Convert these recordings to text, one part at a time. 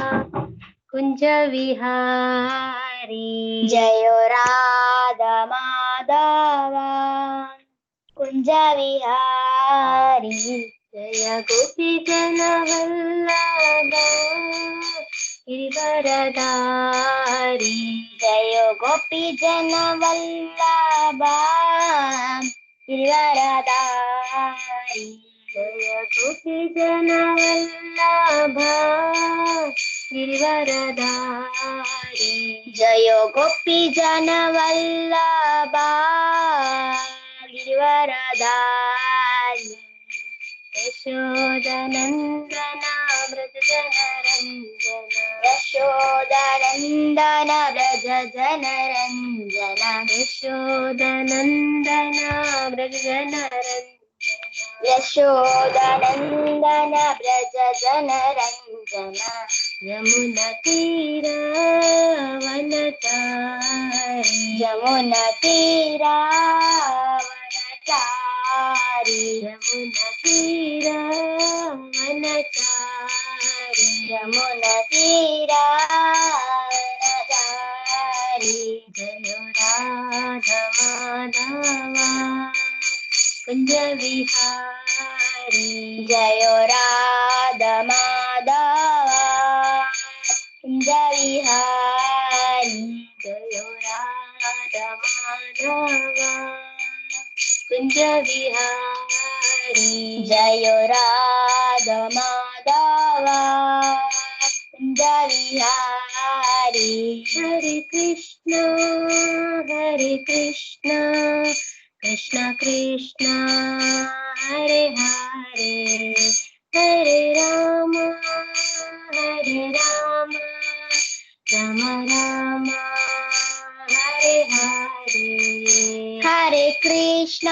कुंज विहारी जय राधा माधव कुंज विहारी जय गोपी जन वल्लभ गिरिवरधारी जय गोपी जन वल्लभ गिरिवरधारी जय गोपी जन वल्लभ गिरिवरधारी जय गोपी जन वल्लभ गिरिवरधारी यशोदनन्दन व्रजजनरञ्जन यशोदनन्दन व्रज जनरञ्जन यशोदनन्दन व्रजजनरञ्जन यशोदनन्दन व्रज जनरञ्जन यमुनतीरावनचारि यमुनतीरावनचारि यमुनतीरावनचारि यमुनतीरावनचारि जय राधा माधवा कुंज विहारी जय राधा माधव कुंज विहारी जय राधा माधवा कुंज विहारी जय राधा माधव कुंज विहारी हरे कृष्ण कृष्ण कृष्ण हरे हरे हरे राम राम राम हरे हरे हरे कृष्ण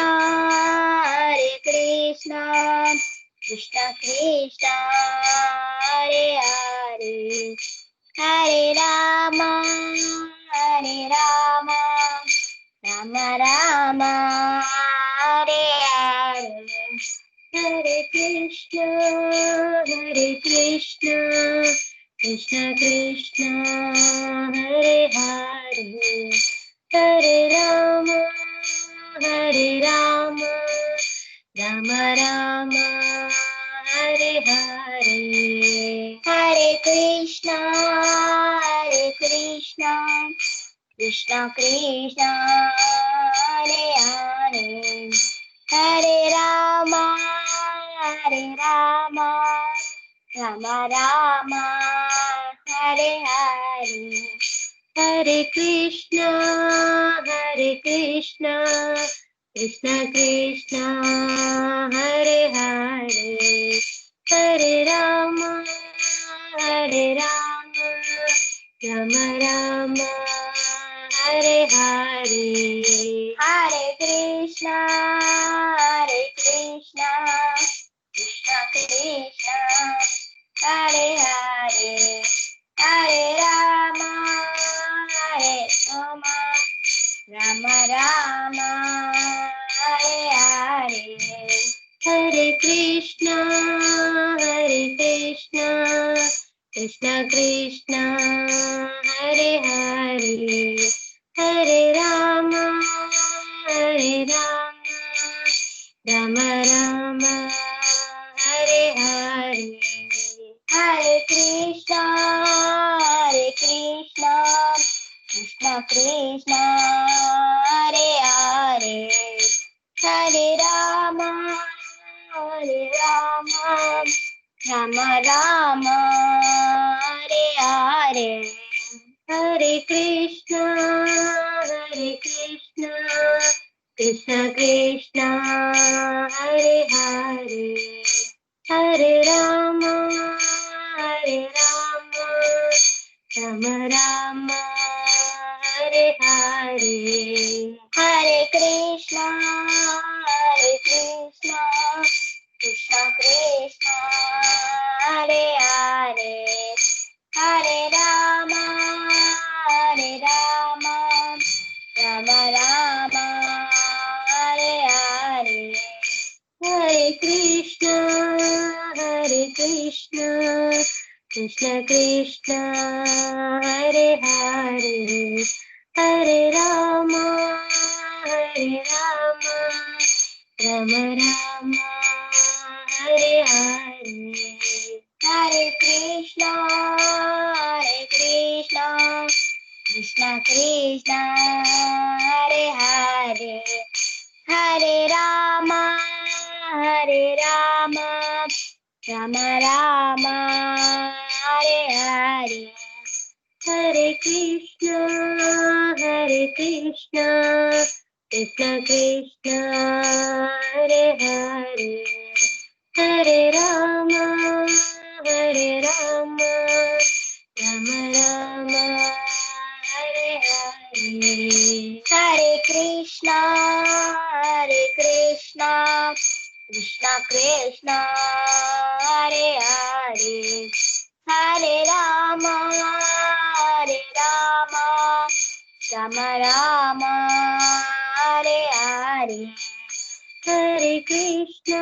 कृष्ण कृष्ण हरे हरे हरे राम राम राम हरे हरे हरे कृष्ण कृष्ण कृष्ण हरे हरे हरे राम राम राम हरे हरे हरे कृष्ण कृष्ण कृष्ण हरे हरे हरे राम राम राम हरे हरे हरे कृष्ण कृष्ण कृष्ण हरे हरे हरे राम राम राम हरे हरे हरे कृष्ण कृष्ण कृष्ण हरे हरे हरे राम राम राम हरे हरे हरे कृष्ण कृष्ण कृष्ण हरे हरे हरे राम राम राम हरे हरे हरे कृष्ण कृष्ण कृष्ण हरे हरे हरे राम राम राम हरे हरे हरे कृष्ण कृष्ण कृष्ण हरे हरे हरे राम राम राम हरे हरे हरे कृष्ण कृष्ण कृष्ण हरे हरे हरे राम राम राम हरे हरे हरे कृष्ण कृष्ण कृष्ण हरे हरे हरे राम राम राम हरे हरे हरे कृष्णा कृष्ण कृष्ण हरे हरे हरे राम राम राम हरे हरे हरे कृष्ण कृष्ण कृष्ण हरे हरे हरे राम राम राम हरे हरे हरे कृष्णा कृष्ण कृष्ण हरे हरे हरे राम राम राम हरे हरे हरे कृष्ण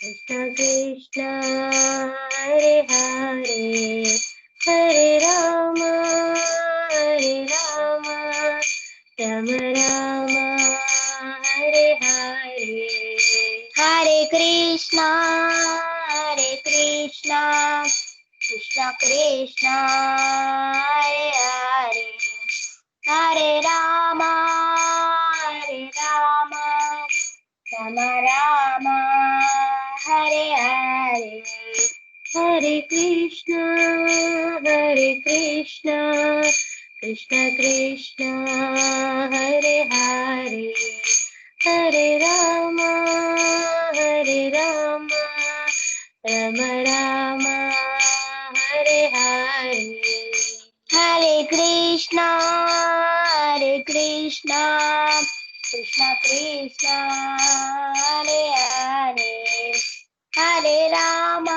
कृष्ण कृष्ण हरे हरे हरे राम राम राम हरे हरे हरे कृष्णा कृष्ण कृष्ण हरे हरे हरे राम राम राम हरे हरे हरे कृष्ण कृष्ण कृष्ण हरे हरे हरे राम राम राम हरे हरे हरे कृष्णा कृष्ण कृष्ण हरे हरे हरे राम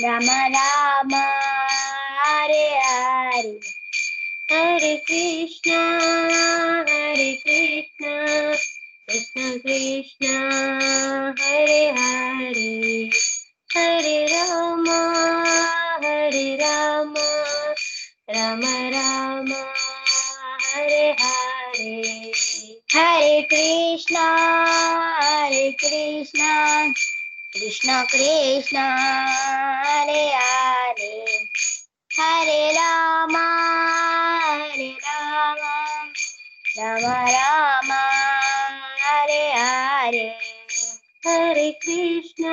राम हरे हरे हरे कृष्ण कृष्ण हरे हरे हरे राम राम हरे हरे हरे कृष्णा कृष्ण कृष्ण हरे हरे हरे राम राम हरे हरे हरे कृष्ण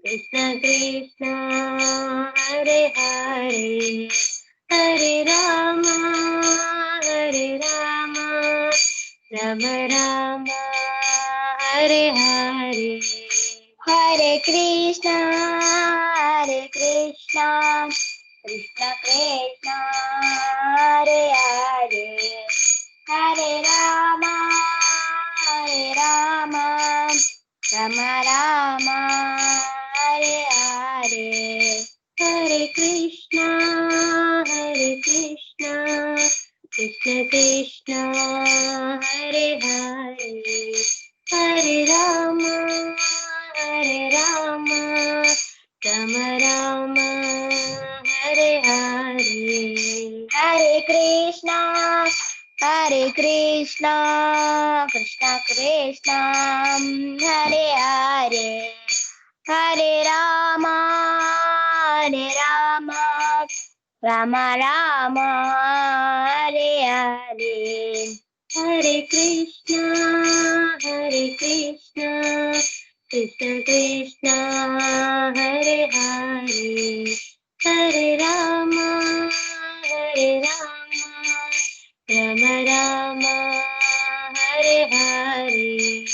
कृष्ण कृष्ण हरे हरे हरे राम राम हरे हरे हरे कृष्ण कृष्ण कृष्ण हरे हरे हरे राम राम हरे हरे हरे कृष्ण कृष्ण हरे हरे हरे राम राम हरे हरे हरे कृष्णा कृष्ण कृष्ण हरे हरे हरे राम राम हरे हरे हरे कृष्ण कृष्ण हरे हरे हरे राम राम हरे हरे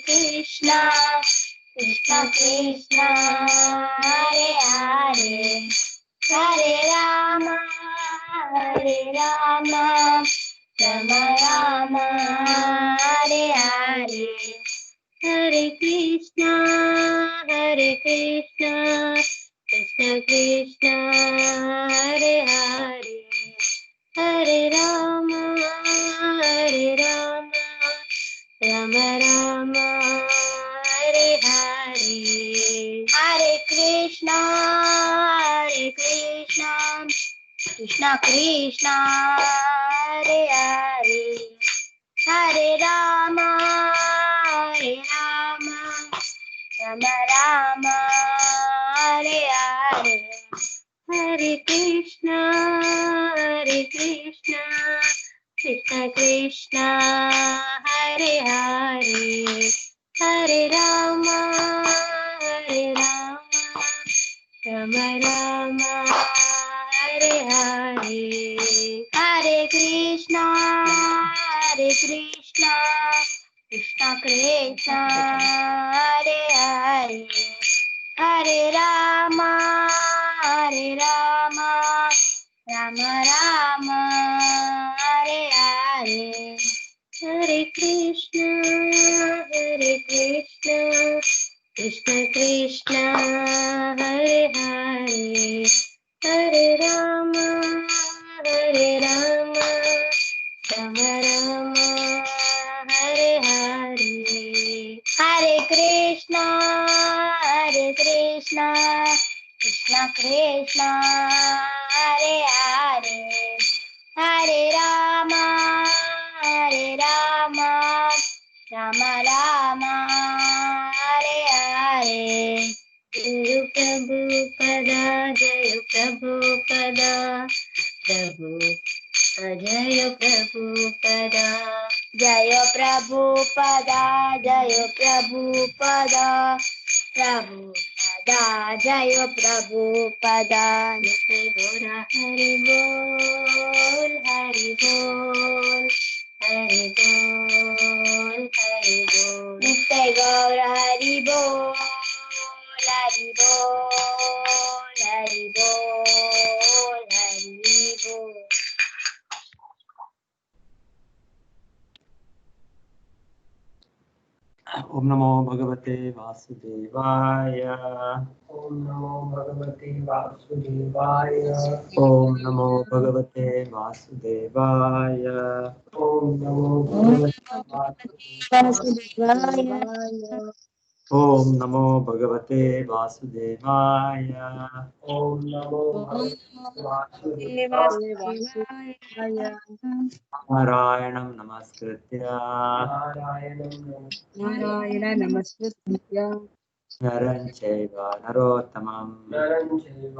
कृष्ण कृष्ण हरे हरे हरे राम राम हरे हरे हरे कृष्ण कृष्ण हरे हरे हरे राम कृष्ण कृष्ण हरे हरे हरे राम राम राम हरे हरे हरे कृष्णा कृष्ण कृष्ण हरे हरे हरे राम राम राम हरे हरे हरे कृष्ण कृष्ण कृष्ण हरे हरे हरे राम राम राम हरे हरे हरे कृष्ण कृष्ण कृष्ण हरे हरे हरे राम राम राम हरे हरे हरे कृष्ण कृष्ण कृष्ण हरे हरे हरे राम राम राम हरे हरे जय प्रभुपदा जय प्रभुपदा जय प्रभुपदा जय प्रभुपदा जय प्रभुपदा जय प्रभुपदा नित्य गौरा हरि बोल हरि बोल हरि बोल हरि बोल नित्य गौर हरि बोल हरि बोल हरि बोल हरि बोल। ओम नमो भगवते वासुदेवाय। ओम नमो भगवते वासुदेवाय। ओम नमो भगवते वासुदेवाय। ओम नमो भगवते वासुदेवाय। ओम नमो भगवते वासुदेवाय। ओम नमो भगवते वासुदेवाय। नारायणं नमस्कृत्य नारायण नमस्कृत्य नरं चैव नरोत्तमं नरं चैव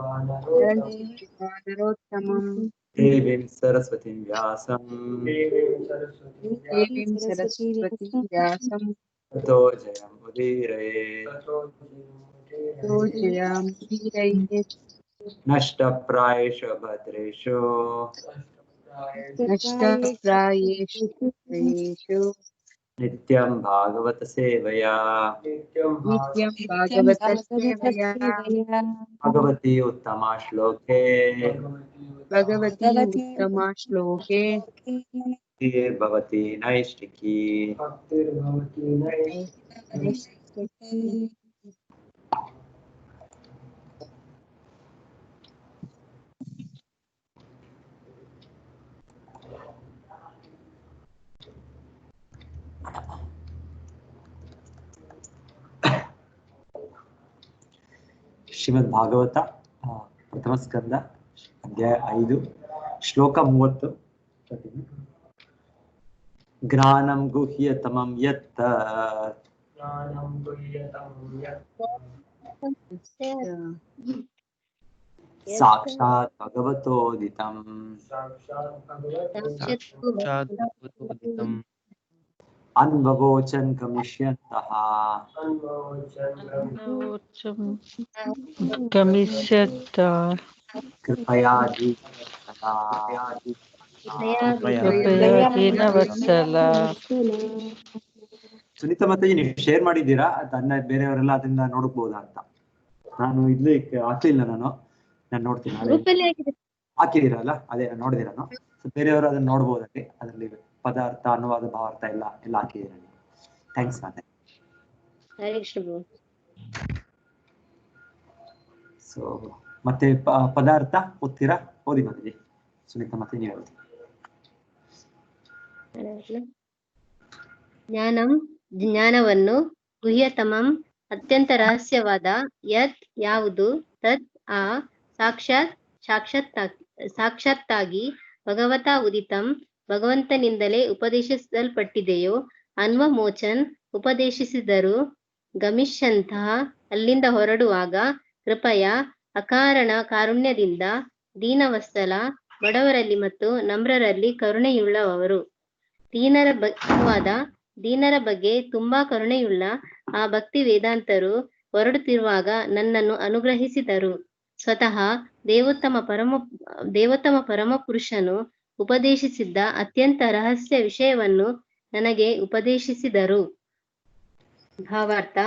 नरोत्तमं देवीं सरस्वतीं व्यासं देवीं सरस्वतीं व्यासं ततो जयमुदीरये। ततो जयमुदीरये। नष्टप्रायेषु भद्रेषु नष्टप्रायेषु भद्रेषु नित्यं भागवत सेवया नित्यं भागवतसेवया भगवती उत्तमा श्लोके भगवती उत्तमश्लोके भवती नैष्टिकी। भक्तिर्भवति नैष्ठिकी। ಶ್ರೀಮದ್ ಭಾಗವತ ಪ್ರಥಮ ಸ್ಕಂದ ಅಧ್ಯಾಯ 5 ಶ್ಲೋಕ 30. ಜ್ಞಾನಂ ಗುಹ್ಯತಮಂ ಯತ್ ಸಾಕ್ಷಾತ್ ಭಗವತೋದಿತಂ ಅನ್ವವೋಚನ್ ಗಮಿಷ್ಯಂತಃ ಕೃಪಯಾ ವತ್ಸಲ ಸುನೀತಾ ಮಾತಾಜಿ, ನೀವು ಶೇರ್ ಮಾಡಿದ್ದೀರಾ ಅದನ್ನ ಬೇರೆಯವರೆಲ್ಲ ಅದನ್ನ ನೋಡಬಹುದಾ ಅಂತ? ನಾನು ಇಲ್ಲಿ ಹಾಕ್ಲಿಲ್ಲ, ನಾನು ನೋಡ್ತೀನಿ. ಹಾಕಿದೀರಲ್ಲ, ಅದೇ ನೋಡಿದೆ ನಾನು. ಬೇರೆಯವರು ಅದನ್ನ ನೋಡ್ಬೋದಲ್ಲಿ, ಅದರಲ್ಲಿ ಪದಾರ್ಥ, ಅನುವಾದ, ಭಾವಾರ್ಥ ಎಲ್ಲ ಹಾಕಿದ್ದೀರ. ಥ್ಯಾಂಕ್ಸ್ ಮಾತಾಜಿ. ಸೊ ಮತ್ತೆ ಪದಾರ್ಥ ಓದ್ತೀರಾ? ಓದಿ ಮಾತಾಜಿ. ಸುನೀತಾ ಮಾತಾಜಿ, ನೀವು ಓದಿ. ಜ್ಞಾನವನ್ನು ಗುಹ್ಯತಮಂ ಅತ್ಯಂತ ರಹಸ್ಯವಾದ ಯತ್ ಯಾವುದು ತತ್ ಆ ಸಾಕ್ಷಾತ್ ಸಾಕ್ಷಾತ್ತಾಗಿ ಭಗವತಾ ಉದಿತಂ ಭಗವಂತನಿಂದಲೇ ಉಪದೇಶಿಸಲ್ಪಟ್ಟಿದೆಯೋ ಅನ್ವಮೋಚನ್ ಉಪದೇಶಿಸಿದರು ಗಮಿಷ್ಯಂತಹ ಅಲ್ಲಿಂದ ಹೊರಡುವಾಗ ಕೃಪಯ ಅಕಾರಣ ಕಾರುಣ್ಯದಿಂದ ದೀನವತ್ಸಲ ಬಡವರಲ್ಲಿ ಮತ್ತು ನಮ್ರರಲ್ಲಿ ಕರುಣೆಯುಳ್ಳವರು ದೀನರ ಬಗ್ಗೆ ತುಂಬಾ ಕರುಣೆಯುಳ್ಳ ಆ ಭಕ್ತಿ ವೇದಾಂತರು ಹೊರಡುತ್ತಿರುವಾಗ ನನ್ನನ್ನು ಅನುಗ್ರಹಿಸಿದರು. ಸ್ವತಃ ದೇವೋತ್ತಮ ಪರಮ ಪುರುಷನು ಉಪದೇಶಿಸಿದ್ದ ಅತ್ಯಂತ ರಹಸ್ಯ ವಿಷಯವನ್ನು ನನಗೆ ಉಪದೇಶಿಸಿದರು. ಭಾವಾರ್ಥ: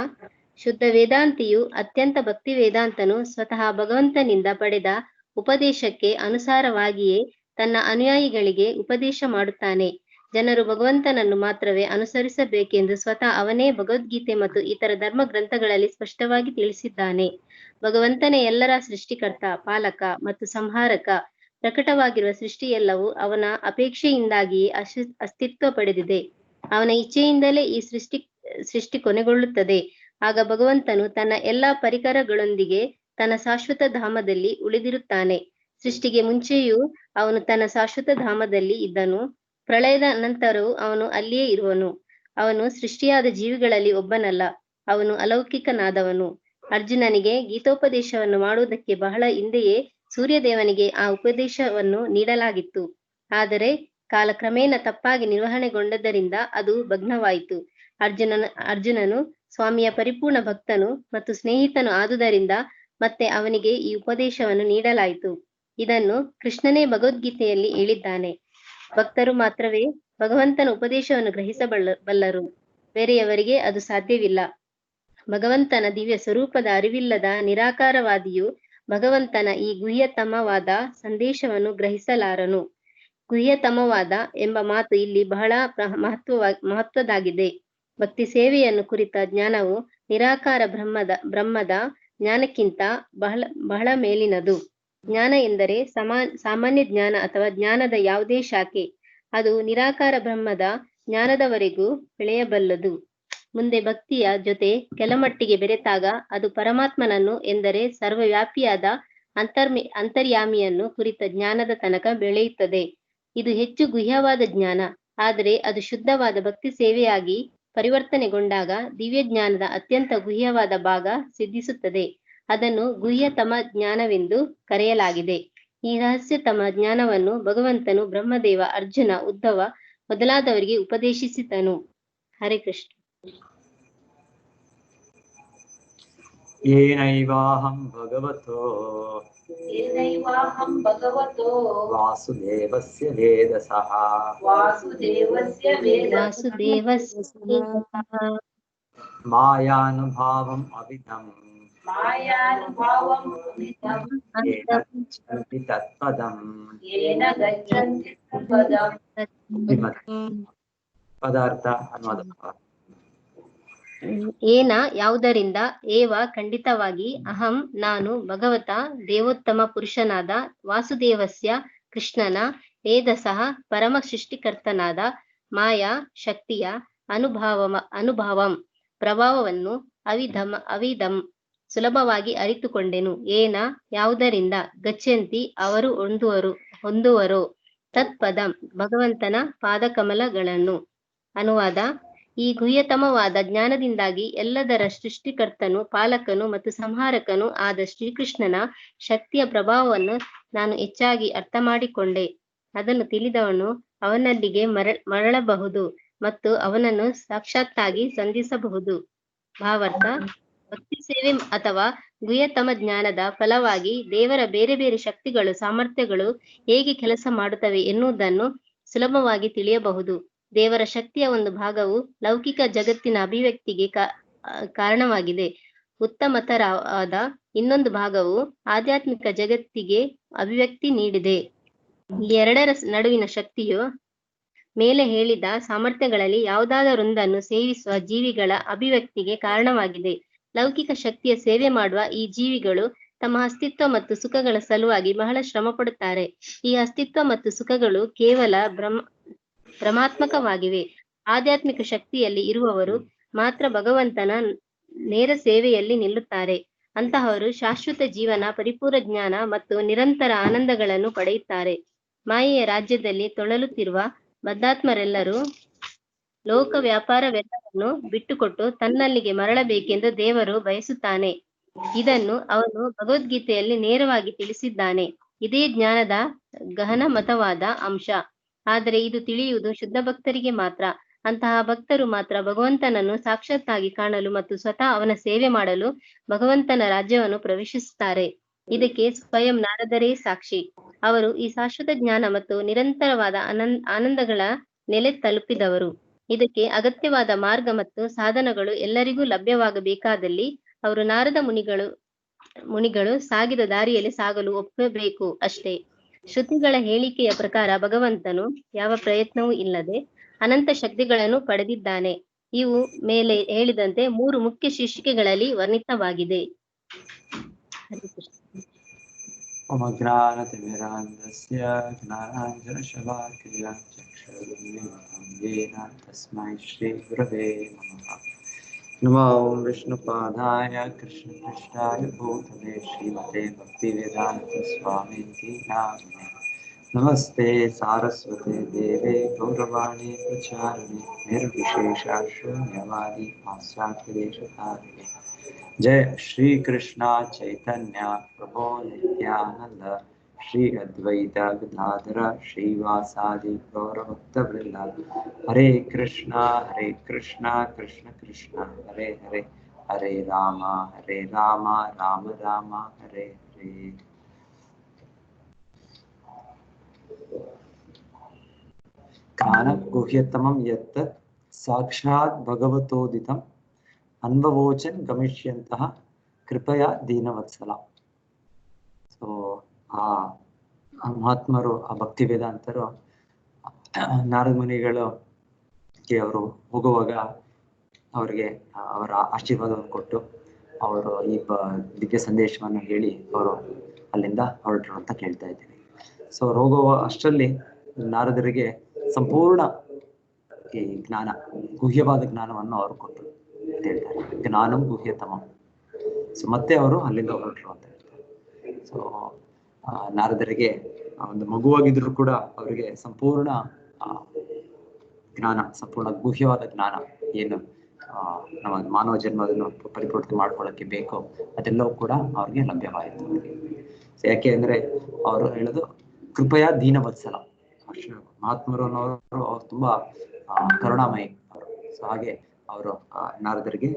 ಶುದ್ಧ ವೇದಾಂತಿಯು ಅತ್ಯಂತ ಭಕ್ತಿ ವೇದಾಂತನು ಸ್ವತಃ ಭಗವಂತನಿಂದ ಪಡೆದ ಉಪದೇಶಕ್ಕೆ ಅನುಸಾರವಾಗಿಯೇ ತನ್ನ ಅನುಯಾಯಿಗಳಿಗೆ ಉಪದೇಶ ಮಾಡುತ್ತಾನೆ. ಜನರು ಭಗವಂತನನ್ನು ಮಾತ್ರವೇ ಅನುಸರಿಸಬೇಕೆಂದು ಸ್ವತಃ ಅವನೇ ಭಗವದ್ಗೀತೆ ಮತ್ತು ಇತರ ಧರ್ಮ ಗ್ರಂಥಗಳಲ್ಲಿ ಸ್ಪಷ್ಟವಾಗಿ ತಿಳಿಸಿದ್ದಾನೆ. ಭಗವಂತನೇ ಎಲ್ಲರ ಸೃಷ್ಟಿಕರ್ತ, ಪಾಲಕ ಮತ್ತು ಸಂಹಾರಕ. ಪ್ರಕಟವಾಗಿರುವ ಸೃಷ್ಟಿಯೆಲ್ಲವೂ ಅವನ ಅಪೇಕ್ಷೆಯಿಂದಾಗಿಯೇ ಅಸ್ತಿತ್ವ ಪಡೆದಿದೆ. ಅವನ ಇಚ್ಛೆಯಿಂದಲೇ ಈ ಸೃಷ್ಟಿ ಕೊನೆಗೊಳ್ಳುತ್ತದೆ. ಆಗ ಭಗವಂತನು ತನ್ನ ಎಲ್ಲಾ ಪರಿಕರಗಳೊಂದಿಗೆ ತನ್ನ ಶಾಶ್ವತ ಧಾಮದಲ್ಲಿ ಉಳಿದಿರುತ್ತಾನೆ. ಸೃಷ್ಟಿಗೆ ಮುಂಚೆಯೂ ಅವನು ತನ್ನ ಶಾಶ್ವತ ಧಾಮದಲ್ಲಿ ಇದ್ದನು. ಪ್ರಳಯದ ನಂತರವೂ ಅವನು ಅಲ್ಲಿಯೇ ಇರುವನು. ಅವನು ಸೃಷ್ಟಿಯಾದ ಜೀವಿಗಳಲ್ಲಿ ಒಬ್ಬನಲ್ಲ, ಅವನು ಅಲೌಕಿಕನಾದವನು. ಅರ್ಜುನನಿಗೆ ಗೀತೋಪದೇಶವನ್ನು ಮಾಡುವುದಕ್ಕೆ ಬಹಳ ಹಿಂದೆಯೇ ಸೂರ್ಯದೇವನಿಗೆ ಆ ಉಪದೇಶವನ್ನು ನೀಡಲಾಗಿತ್ತು. ಆದರೆ ಕಾಲಕ್ರಮೇಣ ತಪ್ಪಾಗಿ ನಿರ್ವಹಣೆಗೊಂಡದ್ದರಿಂದ ಅದು ಭಗ್ನವಾಯಿತು. ಅರ್ಜುನನು ಸ್ವಾಮಿಯ ಪರಿಪೂರ್ಣ ಭಕ್ತನು ಮತ್ತು ಸ್ನೇಹಿತನು ಆದುದರಿಂದ ಮತ್ತೆ ಅವನಿಗೆ ಈ ಉಪದೇಶವನ್ನು ನೀಡಲಾಯಿತು. ಇದನ್ನು ಕೃಷ್ಣನೇ ಭಗವದ್ಗೀತೆಯಲ್ಲಿ ಹೇಳಿದ್ದಾನೆ. ಭಕ್ತರು ಮಾತ್ರವೇ ಭಗವಂತನ ಉಪದೇಶವನ್ನು ಗ್ರಹಿಸಬಲ್ಲರು, ಬೇರೆಯವರಿಗೆ ಅದು ಸಾಧ್ಯವಿಲ್ಲ. ಭಗವಂತನ ದಿವ್ಯ ಸ್ವರೂಪದ ಅರಿವಿಲ್ಲದ ನಿರಾಕಾರವಾದಿಯು ಭಗವಂತನ ಈ ಗುಹ್ಯತಮವಾದ ಸಂದೇಶವನ್ನು ಗ್ರಹಿಸಲಾರನು. ಗುಹ್ಯತಮವಾದ ಎಂಬ ಮಾತು ಇಲ್ಲಿ ಬಹಳ ಮಹತ್ವದಾಗಿದೆ. ಭಕ್ತಿ ಸೇವೆಯನ್ನು ಕುರಿತ ಜ್ಞಾನವು ನಿರಾಕಾರ ಬ್ರಹ್ಮದ ಜ್ಞಾನಕ್ಕಿಂತ ಬಹಳ ಮೇಲಿನದು. ಜ್ಞಾನ ಎಂದರೆ ಸಾಮಾನ್ಯ ಜ್ಞಾನ ಅಥವಾ ಜ್ಞಾನದ ಯಾವುದೇ ಶಾಖೆ. ಅದು ನಿರಾಕಾರ ಬ್ರಹ್ಮದ ಜ್ಞಾನದವರೆಗೂ ಬೆಳೆಯಬಲ್ಲದು. ಮುಂದೆ ಭಕ್ತಿಯ ಜೊತೆ ಕೆಲಮಟ್ಟಿಗೆ ಬೆರೆತಾಗ ಅದು ಪರಮಾತ್ಮನನ್ನು ಎಂದರೆ ಸರ್ವವ್ಯಾಪಿಯಾದ ಅಂತರ್ಯಾಮಿಯನ್ನು ಕುರಿತ ಜ್ಞಾನದ ತನಕ ಬೆಳೆಯುತ್ತದೆ. ಇದು ಹೆಚ್ಚು ಗುಹ್ಯವಾದ ಜ್ಞಾನ. ಆದರೆ ಅದು ಶುದ್ಧವಾದ ಭಕ್ತಿ ಸೇವೆಯಾಗಿ ಪರಿವರ್ತನೆಗೊಂಡಾಗ ದಿವ್ಯ ಜ್ಞಾನದ ಅತ್ಯಂತ ಗುಹ್ಯವಾದ ಭಾಗ ಸಿದ್ಧಿಸುತ್ತದೆ. ಅದನ್ನು ಗುಹ್ಯತಮ ಜ್ಞಾನವೆಂದು ಕರೆಯಲಾಗಿದೆ. ಈ ರಹಸ್ಯತಮ ಜ್ಞಾನವನ್ನು ಭಗವಂತನು ಬ್ರಹ್ಮದೇವ, ಅರ್ಜುನ, ಉದ್ಧವ ಮೊದಲಾದವರಿಗೆ ಉಪದೇಶಿಸಿದನು. ಹರೇ ಕೃಷ್ಣ. ಏನೈವಾಹಂ ಭಗವತೋ ವಾಸುದೇವಸ್ಯ ವೇದಸಃ ಮಾಯಾನುಭಾವಂ ಅವಿದಂ ತತ್ಪದಂ ಪದಾರ್ಥ ಅನ್ನೋದ ಏನ ಯಾವುದರಿಂದ, ಏವ ಖಂಡಿತವಾಗಿ, ಅಹಂ ನಾನು, ಭಗವತ ದೇವೋತ್ತಮ ಪುರುಷನಾದ ವಾಸುದೇವಸ್ಯ ಕೃಷ್ಣನ, ವೇದಸಃ ಪರಮ ಸೃಷ್ಟಿಕರ್ತನಾದ ಮಾಯಾ ಶಕ್ತಿಯ ಅನುಭಾವಂ ಪ್ರಭಾವವನ್ನು ಅವಿದಂ ಸುಲಭವಾಗಿ ಅರಿತುಕೊಂಡೆನು. ಏನ ಯಾವುದರಿಂದ, ಗಚ್ಚಂತಿ ಅವರು ಹೊಂದುವರೋ, ತತ್ಪದಂ ಭಗವಂತನ ಪಾದಕಮಲಗಳನ್ನು. ಅನುವಾದ: ಈ ಗುಹ್ಯತಮವಾದ ಜ್ಞಾನದಿಂದಾಗಿ ಎಲ್ಲದರ ಸೃಷ್ಟಿಕರ್ತನು, ಪಾಲಕನು ಮತ್ತು ಸಂಹಾರಕನು ಆದ ಶ್ರೀಕೃಷ್ಣನ ಶಕ್ತಿಯ ಪ್ರಭಾವವನ್ನು ನಾನು ಹೆಚ್ಚಾಗಿ ಅರ್ಥ ಮಾಡಿಕೊಂಡೆ. ಅದನ್ನು ತಿಳಿದವನು ಅವನಲ್ಲಿಗೆ ಮರಳಬಹುದು ಮತ್ತು ಅವನನ್ನು ಸಾಕ್ಷಾತ್ತಾಗಿ ಸಂಧಿಸಬಹುದು. ಭಾವಾರ್ಥ: ಭಕ್ತಿ ಸೇವೆ ಅಥವಾ ಗುಹ್ಯತಮ ಜ್ಞಾನದ ಫಲವಾಗಿ ದೇವರ ಬೇರೆ ಬೇರೆ ಶಕ್ತಿಗಳು, ಸಾಮರ್ಥ್ಯಗಳು ಹೇಗೆ ಕೆಲಸ ಮಾಡುತ್ತವೆ ಎನ್ನುವುದನ್ನು ಸುಲಭವಾಗಿ ತಿಳಿಯಬಹುದು. ದೇವರ ಶಕ್ತಿಯ ಒಂದು ಭಾಗವು ಲೌಕಿಕ ಜಗತ್ತಿನ ಅಭಿವ್ಯಕ್ತಿಗೆ ಕಾರಣವಾಗಿದೆ. ಉತ್ತಮತರವಾದ ಇನ್ನೊಂದು ಭಾಗವು ಆಧ್ಯಾತ್ಮಿಕ ಜಗತ್ತಿಗೆ ಅಭಿವ್ಯಕ್ತಿ ನೀಡಿದೆ. ಈ ಎರಡರ ನಡುವಿನ ಶಕ್ತಿಯು ಮೇಲೆ ಹೇಳಿದ ಸಾಮರ್ಥ್ಯಗಳಲ್ಲಿ ಯಾವುದಾದರೊಂದನ್ನು ಸೇವಿಸುವ ಜೀವಿಗಳ ಅಭಿವ್ಯಕ್ತಿಗೆ ಕಾರಣವಾಗಿದೆ. ಲೌಕಿಕ ಶಕ್ತಿಯ ಸೇವೆ ಮಾಡುವ ಈ ಜೀವಿಗಳು ತಮ್ಮ ಅಸ್ತಿತ್ವ ಮತ್ತು ಸುಖಗಳ ಸಲುವಾಗಿ ಬಹಳ ಶ್ರಮ ಪಡುತ್ತಾರೆ. ಈ ಅಸ್ತಿತ್ವ ಮತ್ತು ಸುಖಗಳು ಕೇವಲ ಭ್ರಮಾತ್ಮಕವಾಗಿವೆ. ಆಧ್ಯಾತ್ಮಿಕ ಶಕ್ತಿಯಲ್ಲಿ ಇರುವವರು ಮಾತ್ರ ಭಗವಂತನ ನೇರ ಸೇವೆಯಲ್ಲಿ ನಿಲ್ಲುತ್ತಾರೆ. ಅಂತಹವರು ಶಾಶ್ವತ ಜೀವನ, ಪರಿಪೂರ್ಣ ಜ್ಞಾನ ಮತ್ತು ನಿರಂತರ ಆನಂದಗಳನ್ನು ಪಡೆಯುತ್ತಾರೆ. ಮಾಯೆಯ ರಾಜ್ಯದಲ್ಲಿ ತೊಳಲುತ್ತಿರುವ ಬದ್ಧಾತ್ಮರೆಲ್ಲರೂ ಲೋಕ ವ್ಯಾಪಾರವೆಲ್ಲವನ್ನು ಬಿಟ್ಟುಕೊಟ್ಟು ತನ್ನಲ್ಲಿಗೆ ಮರಳಬೇಕೆಂದು ದೇವರು ಬಯಸುತ್ತಾನೆ. ಇದನ್ನು ಅವನು ಭಗವದ್ಗೀತೆಯಲ್ಲಿ ನೇರವಾಗಿ ತಿಳಿಸಿದ್ದಾನೆ. ಇದೇ ಜ್ಞಾನದ ಗಹನ ಮತವಾದ ಅಂಶ. ಆದರೆ ಇದು ತಿಳಿಯುವುದು ಶುದ್ಧ ಭಕ್ತರಿಗೆ ಮಾತ್ರ. ಅಂತಹ ಭಕ್ತರು ಮಾತ್ರ ಭಗವಂತನನ್ನು ಸಾಕ್ಷಾತ್ತಾಗಿ ಕಾಣಲು ಮತ್ತು ಸ್ವತಃ ಅವನ ಸೇವೆ ಮಾಡಲು ಭಗವಂತನ ರಾಜ್ಯವನ್ನು ಪ್ರವೇಶಿಸುತ್ತಾರೆ. ಇದಕ್ಕೆ ಸ್ವಯಂ ನಾರದರೇ ಸಾಕ್ಷಿ. ಅವರು ಈ ಶಾಶ್ವತ ಜ್ಞಾನ ಮತ್ತು ನಿರಂತರವಾದ ಆನಂದಗಳ ನೆಲೆ ತಲುಪಿದವರು. ಇದಕ್ಕೆ ಅಗತ್ಯವಾದ ಮಾರ್ಗ ಮತ್ತು ಸಾಧನಗಳು ಎಲ್ಲರಿಗೂ ಲಭ್ಯವಾಗಬೇಕಾದಲ್ಲಿ ಅವರು ನಾರದ ಮುನಿಗಳು ಸಾಗಿದ ದಾರಿಯಲ್ಲಿ ಸಾಗಲು ಒಪ್ಪಬೇಕು ಅಷ್ಟೇ. ಶ್ರುತಿಗಳ ಹೇಳಿಕೆಯ ಪ್ರಕಾರ ಭಗವಂತನು ಯಾವ ಪ್ರಯತ್ನವೂ ಇಲ್ಲದೆ ಅನಂತ ಶಕ್ತಿಗಳನ್ನು ಪಡೆದಿದ್ದಾನೆ. ಇವು ಮೇಲೆ ಹೇಳಿದಂತೆ 3 ಮುಖ್ಯ ಶೀರ್ಷಿಕೆಗಳಲ್ಲಿ ವರ್ಣಿತವಾಗಿದೆ. ತಸ್ಮೈ ಶ್ರೀ ಗುರವೇ ನಮಃ. ನಮೋ ವಿಷ್ಣುಪಾದಾಯ ಕೃಷ್ಣಪೃಷ್ಠಾಯ ಭೂತಲೆ ಶ್ರೀಮತೆ ಭಕ್ತಿವೇದಾಂತ ಸ್ವಾಮೀತಿ ನಾಮಿನೇ. ನಮಸ್ತೆ ಸಾರಸ್ವತೆ ದೇವೆ ಗೌರವಾಣಿ ಪ್ರಚಾರಿಣಿ ನಿರ್ವಿಶೇಷ ಶೂನ್ಯವಾದಿ ಪಾಶ್ಚಾತ್ಯದೇಶಧಾರಿಣಿ. ಜಯ ಶ್ರೀ ಕೃಷ್ಣ ಚೈತನ್ಯ ಪ್ರಭೋ ನಿತ್ಯಾನಂದ ಶ್ರೀ ಅದ್ವೈತ ಗದಾಧರ ಶ್ರೀವಾಸಾದಿ ಗೌರಭಕ್ತವೃಂದ. ಹರೇ ಕೃಷ್ಣ ಕೃಷ್ಣ ಕೃಷ್ಣ ಹರೇ ಹರೇ, ಹರೇ ರಾಮ ರಾಮ ರಾಮ ಹರೇ ಹರೇ. ಜ್ಞಾನ ಗುಹ್ಯತಮಂ ಯತ್ ಸಾಕ್ಷಾತ್ ಭಗವತೋದಿತಂ ಅನ್ವವೋಚನ್ ಗಮಿಷ್ಯಂತಹ ಕೃಪಯಾ ದೀನವತ್ಸಲ. ಸೊ ಆ ಮಹಾತ್ಮರು, ಆ ಭಕ್ತಿ ವೇದಾಂತರು ನಾರದ ಮುನಿಗಳಿಗೆ ಅವರು ಹೋಗುವಾಗ ಅವರಿಗೆ ಅವರ ಆಶೀರ್ವಾದವನ್ನು ಕೊಟ್ಟು ಅವರು ಈ ದಿವ್ಯ ಸಂದೇಶವನ್ನು ಹೇಳಿ ಅವರು ಅಲ್ಲಿಂದ ಹೊರಟರು ಅಂತ ಕೇಳ್ತಾ ಇದ್ದೀನಿ. ಸೊ ಅವ್ರು ಹೋಗುವ ಅಷ್ಟರಲ್ಲಿ ನಾರದರಿಗೆ ಸಂಪೂರ್ಣ ಈ ಜ್ಞಾನ, ಗುಹ್ಯವಾದ ಜ್ಞಾನವನ್ನು ಅವರು ಕೊಟ್ಟರು ಅಂತ ಹೇಳ್ತಾರೆ. ಜ್ಞಾನಂ ಗುಹ್ಯತಮ. ಸೊ ಮತ್ತೆ ಅವರು ಅಲ್ಲಿಂದ ಹೊರಟರು ಅಂತ ಹೇಳ್ತಾರೆ. ಸೊ ನಾರದರಿಗೆ ಒಂದು ಮಗುವಾಗಿದ್ರು ಕೂಡ ಅವರಿಗೆ ಸಂಪೂರ್ಣ ಜ್ಞಾನ, ಸಂಪೂರ್ಣ ಗುಹ್ಯವಾದ ಜ್ಞಾನ, ಏನು ನಮ್ಮ ಮಾನವ ಜನ್ಮವನ್ನು ಪರಿಪೂರ್ತಿ ಮಾಡ್ಕೊಳ್ಳೋಕ್ಕೆ ಬೇಕೋ ಅದೆಲ್ಲವೂ ಕೂಡ ಅವ್ರಿಗೆ ಲಭ್ಯವಾಯಿತು. ಯಾಕೆ ಅಂದ್ರೆ ಅವರು ಹೇಳೋದು ಕೃಪೆಯ ದೀನವತ್ಸಲ. ಮಹಾತ್ಮರು ಅನ್ನೋರು ಅವ್ರು ತುಂಬಾ ಕರುಣಾಮಯಿ ಅವರು. ಸೊ ಹಾಗೆ ಅವರು ನಾರದರಿಗೆ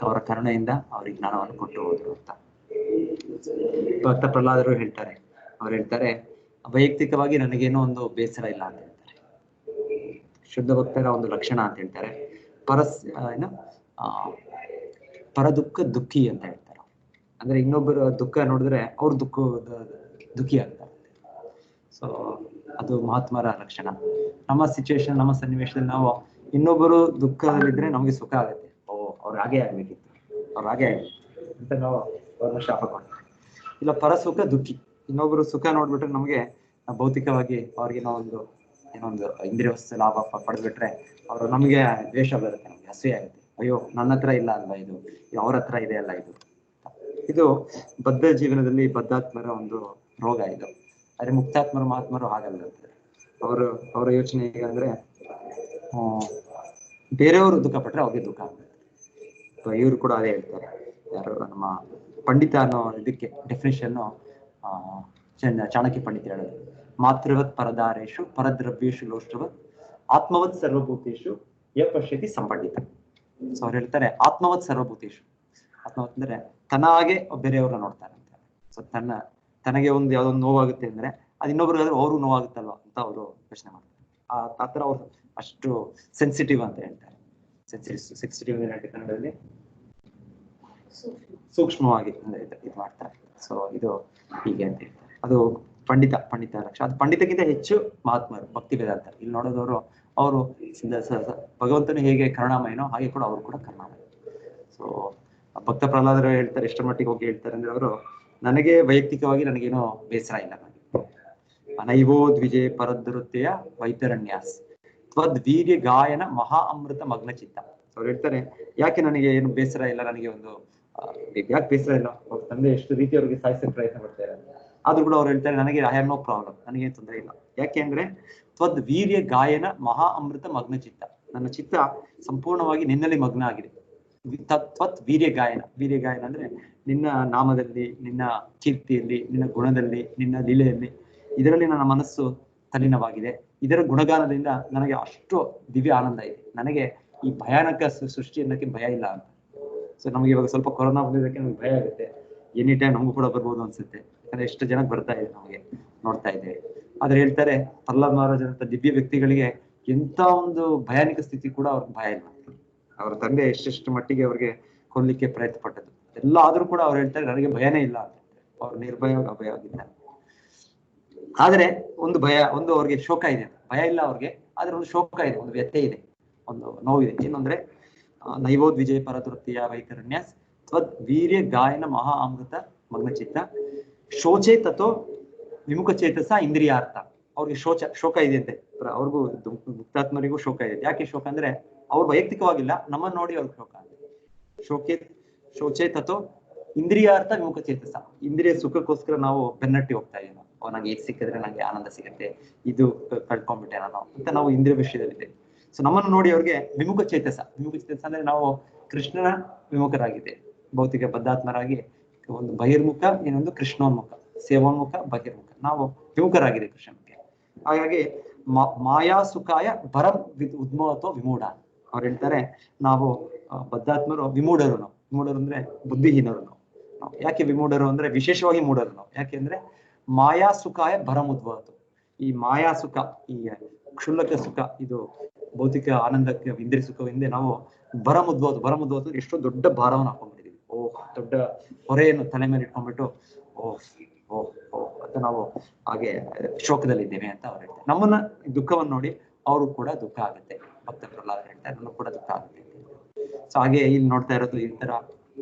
ಅವರ ಕರುಣೆಯಿಂದ ಅವ್ರಿಗೆ ಜ್ಞಾನವನ್ನು ಕೊಟ್ಟು ಹೋದ್ರು ಅಂತ. ಭಕ್ತ ಪ್ರಹ್ಲಾದರು ಹೇಳ್ತಾರೆ, ಅವ್ರು ಹೇಳ್ತಾರೆ ವೈಯಕ್ತಿಕವಾಗಿ ನನಗೇನೋ ಒಂದು ಬೇಸರ ಇಲ್ಲ ಅಂತ ಹೇಳ್ತಾರೆ. ಶುದ್ಧ ಭಕ್ತರ ಒಂದು ಲಕ್ಷಣ ಅಂತ ಹೇಳ್ತಾರೆ ಪರದುಃಖ ದುಃಖಿ ಅಂತ ಹೇಳ್ತಾರೆ. ಅಂದ್ರೆ ಇನ್ನೊಬ್ಬರ ದುಃಖ ನೋಡಿದ್ರೆ ಅವ್ರ ದುಃಖಿ ಆಗ್ತಾರೆ. ಸೊ ಅದು ಮಹಾತ್ಮರ ಲಕ್ಷಣ. ನಮ್ಮ ಸಿಚುವೇಶನ್, ನಮ್ಮ ಸನ್ನಿವೇಶದಲ್ಲಿ ನಾವು ಇನ್ನೊಬ್ಬರು ದುಃಖದಲ್ಲಿದ್ರೆ ನಮ್ಗೆ ಸುಖ ಆಗುತ್ತೆ. ಅವ್ರು ಹಾಗೆ ಆಗ್ಬೇಕಿತ್ತು, ಅವ್ರು ಹಾಗೆ ಆಗ್ಬೇಕಿತ್ತು ಅಂತ ನಾವು ಅವ್ರನ್ನ ಶಾಪ ಕೊಡ್ತೀವಿ. ಇಲ್ಲ ಪರಸುಖ ದುಃಖಿ, ಇನ್ನೊಬ್ರು ಸುಖ ನೋಡ್ಬಿಟ್ರೆ ನಮ್ಗೆ ಭೌತಿಕವಾಗಿ ಅವ್ರಿಗೆ ಏನೊಂದು ಇಂದ್ರಿಯ ವಸ್ತು ಲಾಭ ಪಡೆದ್ಬಿಟ್ರೆ ಅವರು ನಮ್ಗೆ ದ್ವೇಷ ಬರುತ್ತೆ, ನಮ್ಗೆ ಹಸಿವೆ ಆಗುತ್ತೆ. ಅಯ್ಯೋ ನನ್ನ ಹತ್ರ ಇಲ್ಲ ಅಲ್ವಾ ಇದು, ಅವ್ರ ಹತ್ರ ಇದೆ ಅಲ್ಲ ಇದು ಬದ್ಧ ಜೀವನದಲ್ಲಿ ಬದ್ಧಾತ್ಮರ ಒಂದು ರೋಗ ಇದು. ಆದ್ರೆ ಮುಕ್ತಾತ್ಮರ ಮಹಾತ್ಮರು ಹಾಗಲ್ಲ. ಅವರ ಯೋಚನೆ ಹೇಗಂದ್ರೆ ಬೇರೆಯವರು ದುಃಖ ಪಟ್ರೆ ಅವ್ರಿಗೆ ದುಃಖ ಆಗುತ್ತೆ. ಇವರು ಕೂಡ ಅದೇ ಹೇಳ್ತಾರೆ. ಯಾರು ನಮ್ಮ ಪಂಡಿತ ಅನ್ನೋ ಇದಕ್ಕೆ ಡೆಫಿನೇಷನ್ ಚಾಣಕ್ಯ ಪಂಡಿತ ಹೇಳೋದು, ಮಾತೃವತ್ ಪರದಾರೇಶು ಪರದ್ರವ್ಯೇಶು ಲೋಷ್ಟ್ರವತ್ ಆತ್ಮವತ್ ಸರ್ವಭೂತೇಶು ಯ ಪಶ್ಯತಿ ಸಂಪಂಡಿತ. ಸೊ ಅವ್ರು ಹೇಳ್ತಾರೆ ಆತ್ಮವತ್ ಸರ್ವಭೂತೇಶು. ಆತ್ಮವತ್ ಅಂದ್ರೆ ತನ್ನಾಗೆ ಬೇರೆಯವ್ರನ್ನ ನೋಡ್ತಾರೆ ಅಂತ. ಸೊ ತನಗೆ ಯಾವ್ದೊಂದು ನೋವಾಗುತ್ತೆ ಅಂದ್ರೆ ಅದು ಇನ್ನೊಬ್ರಿಗಾದ್ರೆ ಅವ್ರಿಗೂ ನೋವಾಗುತ್ತಲ್ವಾ ಅಂತ ಅವರು ಪ್ರಶ್ನೆ ಮಾಡ್ತಾರೆ. ಆತರ ಅವ್ರು ಅಷ್ಟು ಸೆನ್ಸಿಟಿವ್ ಅಂತ ಹೇಳ್ತಾರೆ. ಸೆನ್ಸಿಟಿವ್ ಕನ್ನಡದಲ್ಲಿ ಸೂಕ್ಷ್ಮವಾಗಿ ಇದು ಮಾಡ್ತಾರೆ. ಸೊ ಇದು ಹೀಗೆ ಅಂತ ಹೇಳ್ತಾರೆ. ಅದು ಪಂಡಿತ ಲಕ್ಷ. ಅದು ಪಂಡಿತಕ್ಕಿಂತ ಹೆಚ್ಚು ಮಹಾತ್ಮರು ಭಕ್ತಿ ವೇದಾಂತ. ಇಲ್ಲಿ ನೋಡೋದವರು ಅವರು ಭಗವಂತನು ಹೇಗೆ ಕರುಣಾಮಯನೋ ಹಾಗೆ ಕೂಡ ಅವರು ಕೂಡ ಕರುಣಾಮಯ. ಸೊ ಭಕ್ತ ಪ್ರಹ್ಲಾದರು ಹೇಳ್ತಾರೆ, ಎಷ್ಟರ ಮಟ್ಟಿಗೆ ಹೋಗಿ ಹೇಳ್ತಾರೆ ಅಂದ್ರೆ ಅವರು, ನನಗೆ ವೈಯಕ್ತಿಕವಾಗಿ ನನಗೇನೋ ಬೇಸರ ಇಲ್ಲ. ನೈವೋ ದ್ವಿಜೆ ಪರದೃತ್ಯ ವೈತರಣ್ಯಾಸ್ ತ್ವದ್ವೀರ್ಯ ಗಾಯನ ಮಹಾ ಅಮೃತ ಮಗ್ನ ಚಿತ್ತ. ಅವ್ರು ಹೇಳ್ತಾರೆ ಯಾಕೆ ನನಗೆ ಏನು ಬೇಸರ ಇಲ್ಲ, ನನಗೆ ಒಂದು ಯಾಕೆ ಬೇಸರ ಇಲ್ಲ, ಅವ್ರ ತಂದೆ ಎಷ್ಟು ರೀತಿ ಅವ್ರಿಗೆ ಸಾಯಿಸಕ್ಕೆ ಪ್ರಯತ್ನ ಪಡ್ತಾ ಇದ್ದಾರೆ, ಆದ್ರೂ ಕೂಡ ಅವ್ರು ಹೇಳ್ತಾರೆ ನನಗೆ ಐ ಹ್ಯಾವ್ ನೋ ಪ್ರಾಬ್ಲಮ್, ನನಗೇನು ತೊಂದರೆ ಇಲ್ಲ. ಯಾಕೆ ಅಂದ್ರೆ ತ್ವದ್ ವೀರ್ಯ ಗಾಯನ ಮಹಾ ಅಮೃತ ಮಗ್ನ ಚಿತ್ತ, ನನ್ನ ಚಿತ್ತ ಸಂಪೂರ್ಣವಾಗಿ ನಿನ್ನಲ್ಲಿ ಮಗ್ನ ಆಗಿದೆ. ತ್ವತ್ ವೀರ್ಯ ಗಾಯನ, ವೀರ್ಯ ಗಾಯನ ಅಂದ್ರೆ ನಿನ್ನ ನಾಮದಲ್ಲಿ, ನಿನ್ನ ಕೀರ್ತಿಯಲ್ಲಿ, ನಿನ್ನ ಗುಣದಲ್ಲಿ, ನಿನ್ನ ಲೀಲೆಯಲ್ಲಿ, ಇದರಲ್ಲಿ ನನ್ನ ಮನಸ್ಸು ತಲೀನವಾಗಿದೆ. ಇದರ ಗುಣಗಾನದಿಂದ ನನಗೆ ಅಷ್ಟು ದಿವ್ಯ ಆನಂದ ಇದೆ. ನನಗೆ ಈ ಭಯಾನಕ ಸೃಷ್ಟಿ ಅನ್ನೋಕ್ಕೆ ಭಯ ಇಲ್ಲ ಅಂತ. ಸೊ ನಮಗೆ ಇವಾಗ ಸ್ವಲ್ಪ ಕೊರೋನಾ ಬಂದಿದ್ದಕ್ಕೆ ನಮ್ಗೆ ಭಯ ಆಗುತ್ತೆ, ಎನಿ ಟೈಮ್ ನಮಗೂ ಕೂಡ ಬರ್ಬೋದು ಅನ್ಸುತ್ತೆ. ಯಾಕಂದ್ರೆ ಎಷ್ಟು ಜನಕ್ಕೆ ಬರ್ತಾ ಇದೆ ನಮಗೆ ನೋಡ್ತಾ ಇದ್ದೇವೆ. ಆದ್ರೆ ಹೇಳ್ತಾರೆ ಪ್ರಹ್ಲಾದ್ ಮಹಾರಾಜ್ ಅಂತ ದಿವ್ಯ ವ್ಯಕ್ತಿಗಳಿಗೆ ಎಂತ ಒಂದು ಭಯಾನಕ ಸ್ಥಿತಿ ಕೂಡ ಅವ್ರಿಗೆ ಭಯ ಇಲ್ಲ. ಅವ್ರ ತಂದೆ ಎಷ್ಟೆಷ್ಟು ಮಟ್ಟಿಗೆ ಅವ್ರಿಗೆ ಕೊಲ್ಲಿಕ್ಕೆ ಪ್ರಯತ್ನ ಪಟ್ಟದ್ದು ಎಲ್ಲ ಆದ್ರೂ ಕೂಡ ಅವ್ರು ಹೇಳ್ತಾರೆ ನನಗೆ ಭಯನೇ ಇಲ್ಲ ಅಂತ. ಅವ್ರು ನಿರ್ಭಯ ಅಭಯವಾಗಿದ್ದಾರೆ. ಆದ್ರೆ ಒಂದು ಭಯ, ಒಂದು ಅವ್ರಿಗೆ ಶೋಕ ಇದೆ. ಭಯ ಇಲ್ಲ ಅವ್ರಿಗೆ, ಆದ್ರೆ ಒಂದು ಶೋಕ ಇದೆ, ಒಂದು ವ್ಯಥೆ ಇದೆ, ಒಂದು ನೋವಿದೆ. ಏನಂದ್ರೆ ನೈವೋದ್ವಿಜಯ ಪರತೃಪ್ತಿಯ ವೈಕರಣ್ಯ ತ್ವದ್ ವೀರ್ಯ ಗಾಯನ ಮಹಾ ಅಮೃತ ಮಗ್ನಚಿತ್ತ ಶೋಚೆ ತಥೋ ವಿಮುಖ ಚೇತಸ ಇಂದ್ರಿಯಾರ್ಥ. ಅವ್ರಿಗೆ ಶೋಕ ಇದೆ ಅಂತೆ. ಅವ್ರಿಗೂ ಮುಕ್ತಾತ್ಮರಿಗೂ ಶೋಕ ಇದೆ. ಯಾಕೆ ಶೋಕ ಅಂದ್ರೆ ಅವ್ರು ವೈಯಕ್ತಿಕವಾಗಿಲ್ಲ, ನಮ್ಮನ್ನ ನೋಡಿ ಅವ್ರಿಗೆ ಶೋಕ ಆಗಿದೆ. ಶೋಚೆ ತಥೋ ಇಂದ್ರಿಯಾರ್ಥ ವಿಮುಖ ಚೇತಸ. ಇಂದ್ರಿಯ ಸುಖಕ್ಕೋಸ್ಕರ ನಾವು ಬೆನ್ನಟ್ಟಿ ಹೋಗ್ತಾ ಇದೀವಿ. ನಂಗೆ ಇದು ಸಿಕ್ಕಿದ್ರೆ ನಂಗೆ ಆನಂದ ಸಿಗುತ್ತೆ, ಇದು ಕಳ್ಕೊಂಡ್ಬಿಟ್ಟೆ ನಾನು ಅಂತ ನಾವು ಇಂದ್ರಿಯ ವಿಷಯದಲ್ಲಿದೆ. ಸೊ ನಮ್ಮನ್ನು ನೋಡಿ ಅವ್ರಿಗೆ ವಿಮುಖ ಚೇತಸ. ವಿಮುಖ ಚೇತಸ ಅಂದ್ರೆ ನಾವು ಕೃಷ್ಣನ ವಿಮುಖರಾಗಿದ್ದೇವೆ, ಭೌತಿಕ ಬದ್ಧಾತ್ಮರಾಗಿ. ಒಂದು ಬಹಿರ್ಮುಖ, ಇನ್ನೊಂದು ಕೃಷ್ಣೋನ್ಮುಖ, ಸೇವೋನ್ಮುಖ, ಬಹಿರ್ಮುಖ. ನಾವು ವಿಮುಖರಾಗಿದೆ ಕೃಷ್ಣನಿಗೆ. ಹಾಗಾಗಿ ಮಾಯಾ ಸುಖಾಯ ಭರಂ ಉದ್ಮೋತೋ ವಿಮೂಢ. ಅವ್ರು ಹೇಳ್ತಾರೆ ನಾವು ಬದ್ಧಾತ್ಮರು ವಿಮೂಢರು. ನಾವು ವಿಮೂಢರು ಅಂದ್ರೆ ಬುದ್ಧಿಹೀನರು. ನಾವು ಯಾಕೆ ವಿಮೂಢರು ಅಂದ್ರೆ ವಿಶೇಷವಾಗಿ ಮೂಢರು ನಾವು. ಯಾಕೆಂದ್ರೆ ಮಾಯಾ ಸುಖಾಯ ಭರಂ ಉದ್ಭವತು. ಈ ಮಾಯಾ ಸುಖ, ಈ ಕ್ಷುಲ್ಲಕ ಸುಖ, ಇದು ಭೌತಿಕ ಆನಂದಕ್ಕೆ ಇಂದ್ರಿಯ ಸುಖವಿಂದ ನಾವು ಭರಂ ಉದ್ಭವತು ಎಷ್ಟೋ ದೊಡ್ಡ ಭಾರವನ್ನು ಹಾಕೊಂಡ್ಬಿಟ್ಟಿದೀವಿ. ದೊಡ್ಡ ಹೊರೆಯನ್ನು ತಲೆ ಮೇಲೆ ಇಟ್ಕೊಂಡ್ಬಿಟ್ಟು ಅಂತ ನಾವು ಹಾಗೆ ಶೋಕದಲ್ಲಿದ್ದೇವೆ ಅಂತ ಅವ್ರು ಹೇಳ್ತಾರೆ. ನಮ್ಮನ್ನ ದುಃಖವನ್ನು ನೋಡಿ ಅವರು ಕೂಡ ದುಃಖ ಆಗುತ್ತೆ. ಭಕ್ತ ಪ್ರಹ್ಲಾದ ಹೇಳ್ತಾರೆ ನಮಗೂ ಕೂಡ ದುಃಖ ಆಗುತ್ತೆ. ಸೊ ಹಾಗೆ ಇಲ್ಲಿ ನೋಡ್ತಾ ಇರೋದು ಈ ತರ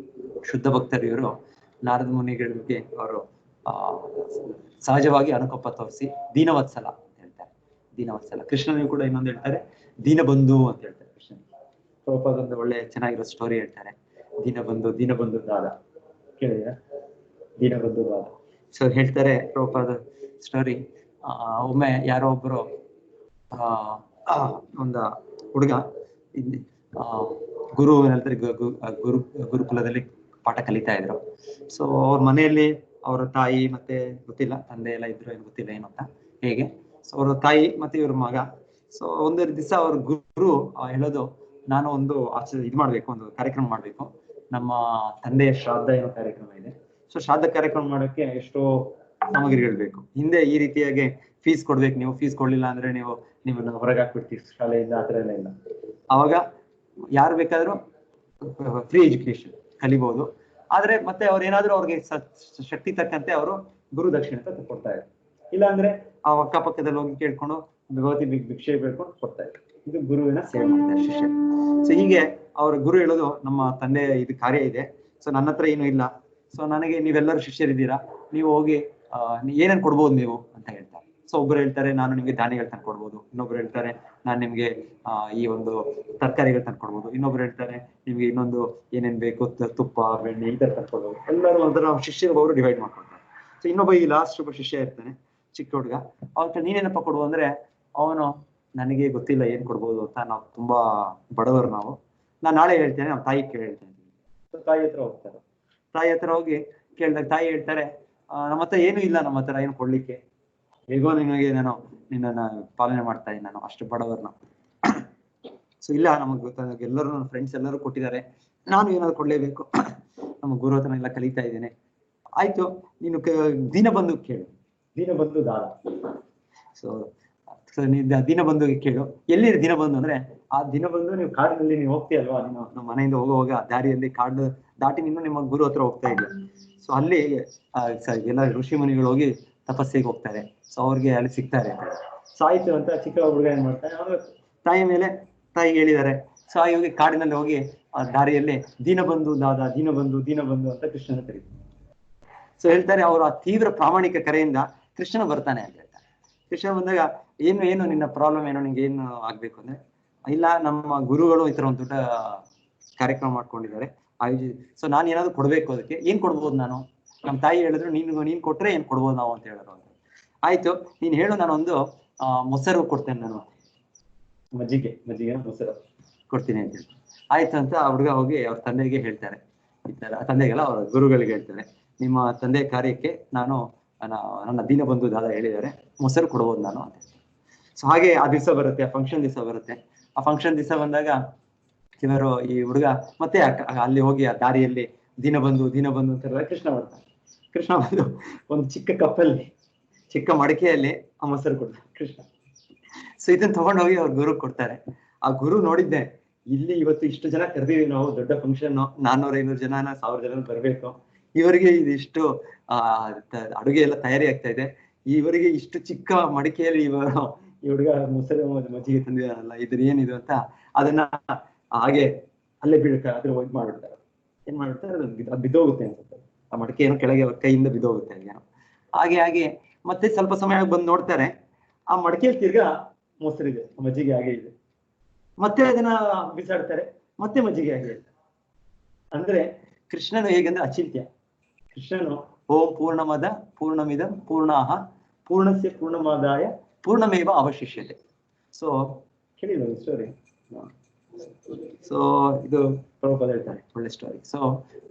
ಶುದ್ಧ ಭಕ್ತರು ಇವರು ನಾರದ ಮುನಿಗಳಿಗೆ ಅವರು ಸಹಜವಾಗಿ ಅನುಕಂಪ ತೋರಿಸಿ ದೀನವತ್ಸಲ ಅಂತ ಹೇಳ್ತಾರೆ. ದೀನವತ್ಸಲ. ಕೃಷ್ಣನಿಗೂ ಕೂಡ ಇನ್ನೊಂದು ಹೇಳ್ತಾರೆ ದೀನಬಂಧು ಅಂತ ಹೇಳ್ತಾರೆ. ಕೃಷ್ಣನಿಗೆ ಪ್ರಭುಪಾದೊಂದು ಒಳ್ಳೆ ಚೆನ್ನಾಗಿರೋ ಸ್ಟೋರಿ ಹೇಳ್ತಾರೆ. ದೀನಬಂಧು ದಾದ ಕೇಳಿದ್ರೆ ದೀನಬಂಧು ದಾದ. ಸೊ ಹೇಳ್ತಾರೆ ಪ್ರಭುಪಾದ ಸ್ಟೋರಿ. ಒಮ್ಮೆ ಯಾರೋ ಒಬ್ರು ಒಂದು ಹುಡುಗ ಇಲ್ಲಿ ಗುರು ಹೇಳ್ತಾರೆ ಗುರುಕುಲದಲ್ಲಿ ಪಾಠ ಕಲಿತಾ ಇದ್ರು. ಸೊ ಅವ್ರ ಮನೆಯಲ್ಲಿ ಅವರ ತಾಯಿ ಮತ್ತೆ ಗೊತ್ತಿಲ್ಲ, ತಂದೆ ಎಲ್ಲ ಇದ್ರು ಏನು ಗೊತ್ತಿಲ್ಲ ಏನು ಅಂತ ಹೇಗೆ. ಸೊ ಅವ್ರ ತಾಯಿ ಮತ್ತೆ ಇವ್ರ ಮಗ. ಸೊ ಒಂದೆರಡು ದಿವಸ ಅವ್ರ ಗುರು ಹೇಳೋದು, ನಾನು ಒಂದು ಇದು ಮಾಡ್ಬೇಕು, ಒಂದು ಕಾರ್ಯಕ್ರಮ ಮಾಡ್ಬೇಕು, ನಮ್ಮ ತಂದೆಯ ಶ್ರಾದ್ದ ಏನೋ ಕಾರ್ಯಕ್ರಮ ಇದೆ. ಸೊ ಶ್ರಾದ್ದ ಕಾರ್ಯಕ್ರಮ ಮಾಡೋಕೆ ಎಷ್ಟೋ ಸಾಮಗ್ರಿಗಳು ಬೇಕು. ಹಿಂದೆ ಈ ರೀತಿಯಾಗಿ ಫೀಸ್ ಕೊಡ್ಬೇಕು, ನೀವು ಫೀಸ್ ಕೊಡ್ಲಿಲ್ಲ ಅಂದ್ರೆ ನಿಮ್ಮನ್ನ ಹೊರಗೆ ಹಾಕ್ಬಿಡ್ತೀವಿ ಶಾಲೆಯಿಂದ, ಆ ಥರ ಎಲ್ಲ ಇಲ್ಲ. ಅವಾಗ ಯಾರು ಬೇಕಾದ್ರೂ ಫ್ರೀ ಎಜುಕೇಶನ್ ಕಲಿಬಹುದು. ಆದ್ರೆ ಮತ್ತೆ ಅವ್ರು ಏನಾದ್ರು ಅವ್ರಿಗೆ ಶಕ್ತಿ ತಕ್ಕಂತೆ ಅವರು ಗುರು ದಕ್ಷಿಣೆ ಅಂತ ಕೊಡ್ತಾ ಇದ್ರು. ಇಲ್ಲ ಅಂದ್ರೆ ಆ ಅಕ್ಕಪಕ್ಕದಲ್ಲಿ ಹೋಗಿ ಕೇಳ್ಕೊಂಡು ಭಗವತಿ ಭಿಕ್ಷೆ ಬೇಡ್ಕೊಂಡು ಕೊಡ್ತಾ ಇದ್ರು. ಇದು ಗುರುವಿನ ಸೇವೆ ಮಾಡ್ತಾರೆ ಶಿಷ್ಯರು. ಸೊ ಹೀಗೆ ಅವ್ರ ಗುರು ಹೇಳೋದು, ನಮ್ಮ ತಂದೆ ಇದು ಕಾರ್ಯ ಇದೆ, ಸೊ ನನ್ನ ಹತ್ರ ಏನು ಇಲ್ಲ, ಸೊ ನನಗೆ ನೀವೆಲ್ಲರೂ ಶಿಷ್ಯರಿದ್ದೀರಾ, ನೀವು ಹೋಗಿ ಏನೇನ್ ಕೊಡ್ಬೋದು ನೀವು ಅಂತ ಹೇಳ್ತಾರೆ. ಸೊ ಒಬ್ರು ಹೇಳ್ತಾರೆ ನಾನು ನಿಮ್ಗೆ ಧಾನ್ಯಗಳು ತಂದು ಕೊಡ್ಬೋದು, ಇನ್ನೊಬ್ರು ಹೇಳ್ತಾರೆ ನಾನು ನಿಮ್ಗೆ ಈ ಒಂದು ತರಕಾರಿಗಳು ತಂದು ಕೊಡ್ಬೋದು, ಇನ್ನೊಬ್ರು ಹೇಳ್ತಾರೆ ನಿಮ್ಗೆ ಇನ್ನೊಂದು ಏನೇನ್ ಬೇಕು ತುಪ್ಪ ಬೆಣ್ಣೆ ಈ ತರ ತಂದ್ಕೊಡ್ಬೋದು. ಎಲ್ಲರೂ ಒಂಥರ ಶಿಷ್ಯರು ಅವರು ಡಿವೈಡ್ ಮಾಡ್ಕೊಳ್ತಾರೆ. ಸೊ ಇನ್ನೊಬ್ಬ ಈ ಲಾಸ್ಟ್ ಒಬ್ಬ ಶಿಷ್ಯ ಇರ್ತಾನೆ, ಚಿಕ್ಕ ಹುಡುಗ. ಅವ್ರ ನೀನೇನಪ್ಪ ಕೊಡುವ ಅಂದ್ರೆ ಅವನು ನನಗೆ ಗೊತ್ತಿಲ್ಲ ಏನ್ ಕೊಡ್ಬೋದು ಅಂತ, ನಾವು ತುಂಬಾ ಬಡವರು, ನಾನು ನಾಳೆ ಹೇಳ್ತೇನೆ, ನಾವು ತಾಯಿ ಕೇಳಿ ಹೇಳ್ತೇನೆ. ಸೊ ತಾಯಿ ಹತ್ರ ಹೋಗ್ತಾರೆ. ತಾಯಿ ಹತ್ರ ಹೋಗಿ ಕೇಳಿದಾಗ ತಾಯಿ ಹೇಳ್ತಾರೆ ನಮ್ಮ ಹತ್ರ ಏನು ಇಲ್ಲ, ನಮ್ಮ ಹತ್ರ ಏನು ಕೊಡ್ಲಿಕ್ಕೆ, ಹೇಗೋ ನಿಮಗೆ ನಾನು ನಿನ್ನನ್ನ ಪಾಲನೆ ಮಾಡ್ತಾ ಇದ್ದೀನಿ, ನಾನು ಅಷ್ಟು ಬಡವರ್ನ. ಸೊ ಇಲ್ಲ ನಮಗ್ ಗೊತ್ತಾಗ ಎಲ್ಲರೂ ನನ್ನ ಫ್ರೆಂಡ್ಸ್ ಎಲ್ಲರೂ ಕೊಟ್ಟಿದ್ದಾರೆ, ನಾನು ಏನಾದ್ರು ಕೊಡ್ಲೇಬೇಕು, ನಮ್ಮ ಗುರು ಹತ್ರ ಎಲ್ಲ ಕಲಿತಾ ಇದ್ದೇನೆ. ಆಯ್ತು, ನೀನು ದೀನಬಂಧು ಕೇಳು, ದೀನಬಂಧು ದಾದ. ಸೊ ದೀನಬಂಧುಗೆ ಕೇಳು, ಎಲ್ಲಿದೆ ದೀನಬಂಧು ಅಂದ್ರೆ ಆ ದೀನಬಂಧು ನೀವು ಕಾಡಿನಲ್ಲಿ ನೀವು ಹೋಗ್ತೀಯಲ್ವಾ, ನೀನು ನಮ್ಮ ಮನೆಯಿಂದ ಹೋಗುವಾಗ ದಾರಿಯಲ್ಲಿ ಕಾಡು ದಾಟಿ ನೀನು ನಿಮ್ಮ ಗುರು ಹತ್ರ ಹೋಗ್ತಾ ಇದ್ದೆ. ಸೊ ಅಲ್ಲಿ ಎಲ್ಲ ಋಷಿ ಮುನಿಗಳು ಹೋಗಿ ತಪಸ್ಸಿಗೆ ಹೋಗ್ತಾರೆ. ಸೊ ಅವ್ರಿಗೆ ಅಲ್ಲಿ ಸಿಗ್ತಾರೆ. ಸೊ ಆಯ್ತು ಅಂತ ಚಿಕ್ಕ ಹುಡುಗ ಏನ್ ಮಾಡ್ತಾರೆ, ಅವರು ತಾಯಿ ಹೇಳಿದ್ದಾರೆ. ಸೊ ಹೋಗಿ ಕಾಡಿನಲ್ಲಿ ಹೋಗಿ ಆ ದಾರಿಯಲ್ಲಿ ದೀನಬಂಧು ದಾದ, ದೀನಬಂಧು ಅಂತ ಕೃಷ್ಣನ ಕರೀತಾರೆ. ಸೊ ಹೇಳ್ತಾರೆ ಅವರು ಆ ತೀವ್ರ ಪ್ರಾಮಾಣಿಕ ಕರೆಯಿಂದ ಕೃಷ್ಣನ ಬರ್ತಾನೆ ಅಂತ ಹೇಳ್ತಾರೆ. ಕೃಷ್ಣ ಬಂದಾಗ ಏನು ನಿನ್ನ ಪ್ರಾಬ್ಲಮ್ ಏನೋ, ನಿಂಗೆ ಏನು ಆಗ್ಬೇಕು ಅಂದ್ರೆ, ಇಲ್ಲ ನಮ್ಮ ಗುರುಗಳು ಈ ತರ ಒಂದು ದೊಡ್ಡ ಕಾರ್ಯಕ್ರಮ ಮಾಡ್ಕೊಂಡಿದ್ದಾರೆ, ಸೊ ನಾನು ಏನಾದ್ರು ಕೊಡ್ಬೇಕು, ಅದಕ್ಕೆ ಏನ್ ಕೊಡ್ಬೋದು ನಾನು? ನಮ್ಮ ತಾಯಿ ಹೇಳಿದ್ರು ನೀನ್ ಕೊಟ್ರೆ ಏನ್ ಕೊಡ್ಬೋದು ನಾವು ಅಂತ ಹೇಳಿದ್ರು. ಆಯ್ತು, ನೀನ್ ಹೇಳು, ನಾನೊಂದು ಮೊಸರು ಕೊಡ್ತೇನೆ, ನಾನು ಮಜ್ಜಿಗೆ ಮೊಸರು ಕೊಡ್ತೀನಿ ಅಂತ ಹೇಳಿ. ಆಯ್ತು ಅಂತ ಆ ಹುಡುಗ ಹೋಗಿ ಅವ್ರ ತಂದೆಗೆ ಹೇಳ್ತಾರೆ, ಈ ತರ, ತಂದೆಗೆಲ್ಲ ಅವ್ರ ಗುರುಗಳಿಗೆ ಹೇಳ್ತಾರೆ, ನಿಮ್ಮ ತಂದೆ ಕಾರ್ಯಕ್ಕೆ ನಾನು ನನ್ನ ದೀನಬಂಧು ದಾದ ಹೇಳಿದ್ದಾರೆ, ಮೊಸರು ಕೊಡ್ಬೋದು ನಾನು ಅಂತ. ಸೊ ಹಾಗೆ ಆ ದಿವಸ ಬರುತ್ತೆ, ಆ ಫಂಕ್ಷನ್ ದಿವಸ ಬರುತ್ತೆ. ಆ ಫಂಕ್ಷನ್ ದಿವಸ ಬಂದಾಗ ಇವರು, ಈ ಹುಡುಗ ಮತ್ತೆ ಅಲ್ಲಿ ಹೋಗಿ ಆ ದಾರಿಯಲ್ಲಿ ದೀನಬಂಧು ಅಂತಾರಲ್ಲ, ಕೃಷ್ಣ ಬರ್ತಾನೆ. ಕೃಷ್ಣ ಬಂದು ಒಂದು ಚಿಕ್ಕ ಕಪ್ಪಲ್ಲಿ, ಚಿಕ್ಕ ಮಡಿಕೆಯಲ್ಲಿ ಆ ಮೊಸರು ಕೊಡ್ತಾರೆ ಕೃಷ್ಣ. ಸೊ ಇದನ್ನ ತಗೊಂಡೋಗಿ ಅವ್ರ ಗುರು ಕೊಡ್ತಾರೆ. ಆ ಗುರು ನೋಡಿದ್ದೆ, ಇಲ್ಲಿ ಇವತ್ತು ಇಷ್ಟು ಜನ ಕರೆದಿವಿ ನಾವು, ದೊಡ್ಡ ಫಂಕ್ಷನ್, 400-500 ಜನ 1000 ಜನ ಬರ್ಬೇಕು, ಇವರಿಗೆ ಇದಿಷ್ಟು ಅಡುಗೆ ಎಲ್ಲ ತಯಾರಿ ಆಗ್ತಾ ಇದೆ, ಇವರಿಗೆ ಇಷ್ಟು ಚಿಕ್ಕ ಮಡಿಕೆಯಲ್ಲಿ ಈ ಹುಡುಗ ಮೊಸರು ಮಜ್ಜಿಗೆ ತಂದಿದಾರಲ್ಲ, ಇದ್ರ ಏನಿದು ಅಂತ ಅದನ್ನ ಹಾಗೆ ಅಲ್ಲೇ ಅದ್ರ ಹೋಗಿ ಮಾಡ್ಬಿಡ್ತಾರೆ. ಏನ್ ಮಾಡ್ಬಿಡ್ತಾರೆ, ಅದು ಬಿದ್ದೋಗುತ್ತೆ ಅನ್ಸುತ್ತೆ, ಆ ಮಡಿಕೆ ಏನೋ ಕೆಳಗೆ ಅವ್ರ ಕೈಯಿಂದ ಬಿದ್ದೋಗುತ್ತೆ ಏನೋ. ಹಾಗೆ ಮತ್ತೆ ಸ್ವಲ್ಪ ಸಮಯ ಬಂದು ನೋಡ್ತಾರೆ, ಆ ಮಡಿಕೆಯಲ್ಲಿ ತಿರ್ಗಾ ಮೊಸರಿದೆ, ಮಜ್ಜಿಗೆ ಹಾಗೆ ಇದೆ. ಮತ್ತೆ ಅದನ್ನ ಬಿಸಾಡ್ತಾರೆ, ಮತ್ತೆ ಮಜ್ಜಿಗೆ ಹಾಗೆ ಇದೆ. ಅಂದ್ರೆ ಕೃಷ್ಣನು ಹೇಗಂದ್ರೆ ಅಚಿಂತ್ಯ. ಕೃಷ್ಣನು ಓಂ ಪೂರ್ಣಮದ ಪೂರ್ಣಮಿದಂ ಪೂರ್ಣಾಹ ಪೂರ್ಣಸ್ಯ ಪೂರ್ಣಮಾದಾಯ ಪೂರ್ಣಮೇವ ಅವಶಿಷ್ಯತೆ. ಸೊ ಕೇಳಿದ ಸ್ಟೋರಿ. ಸೊ ಇದು ಪ್ರಭುಪಾದ ಹೇಳ್ತಾರೆ, ಒಳ್ಳೆ ಸ್ಟೋರಿ. ಸೊ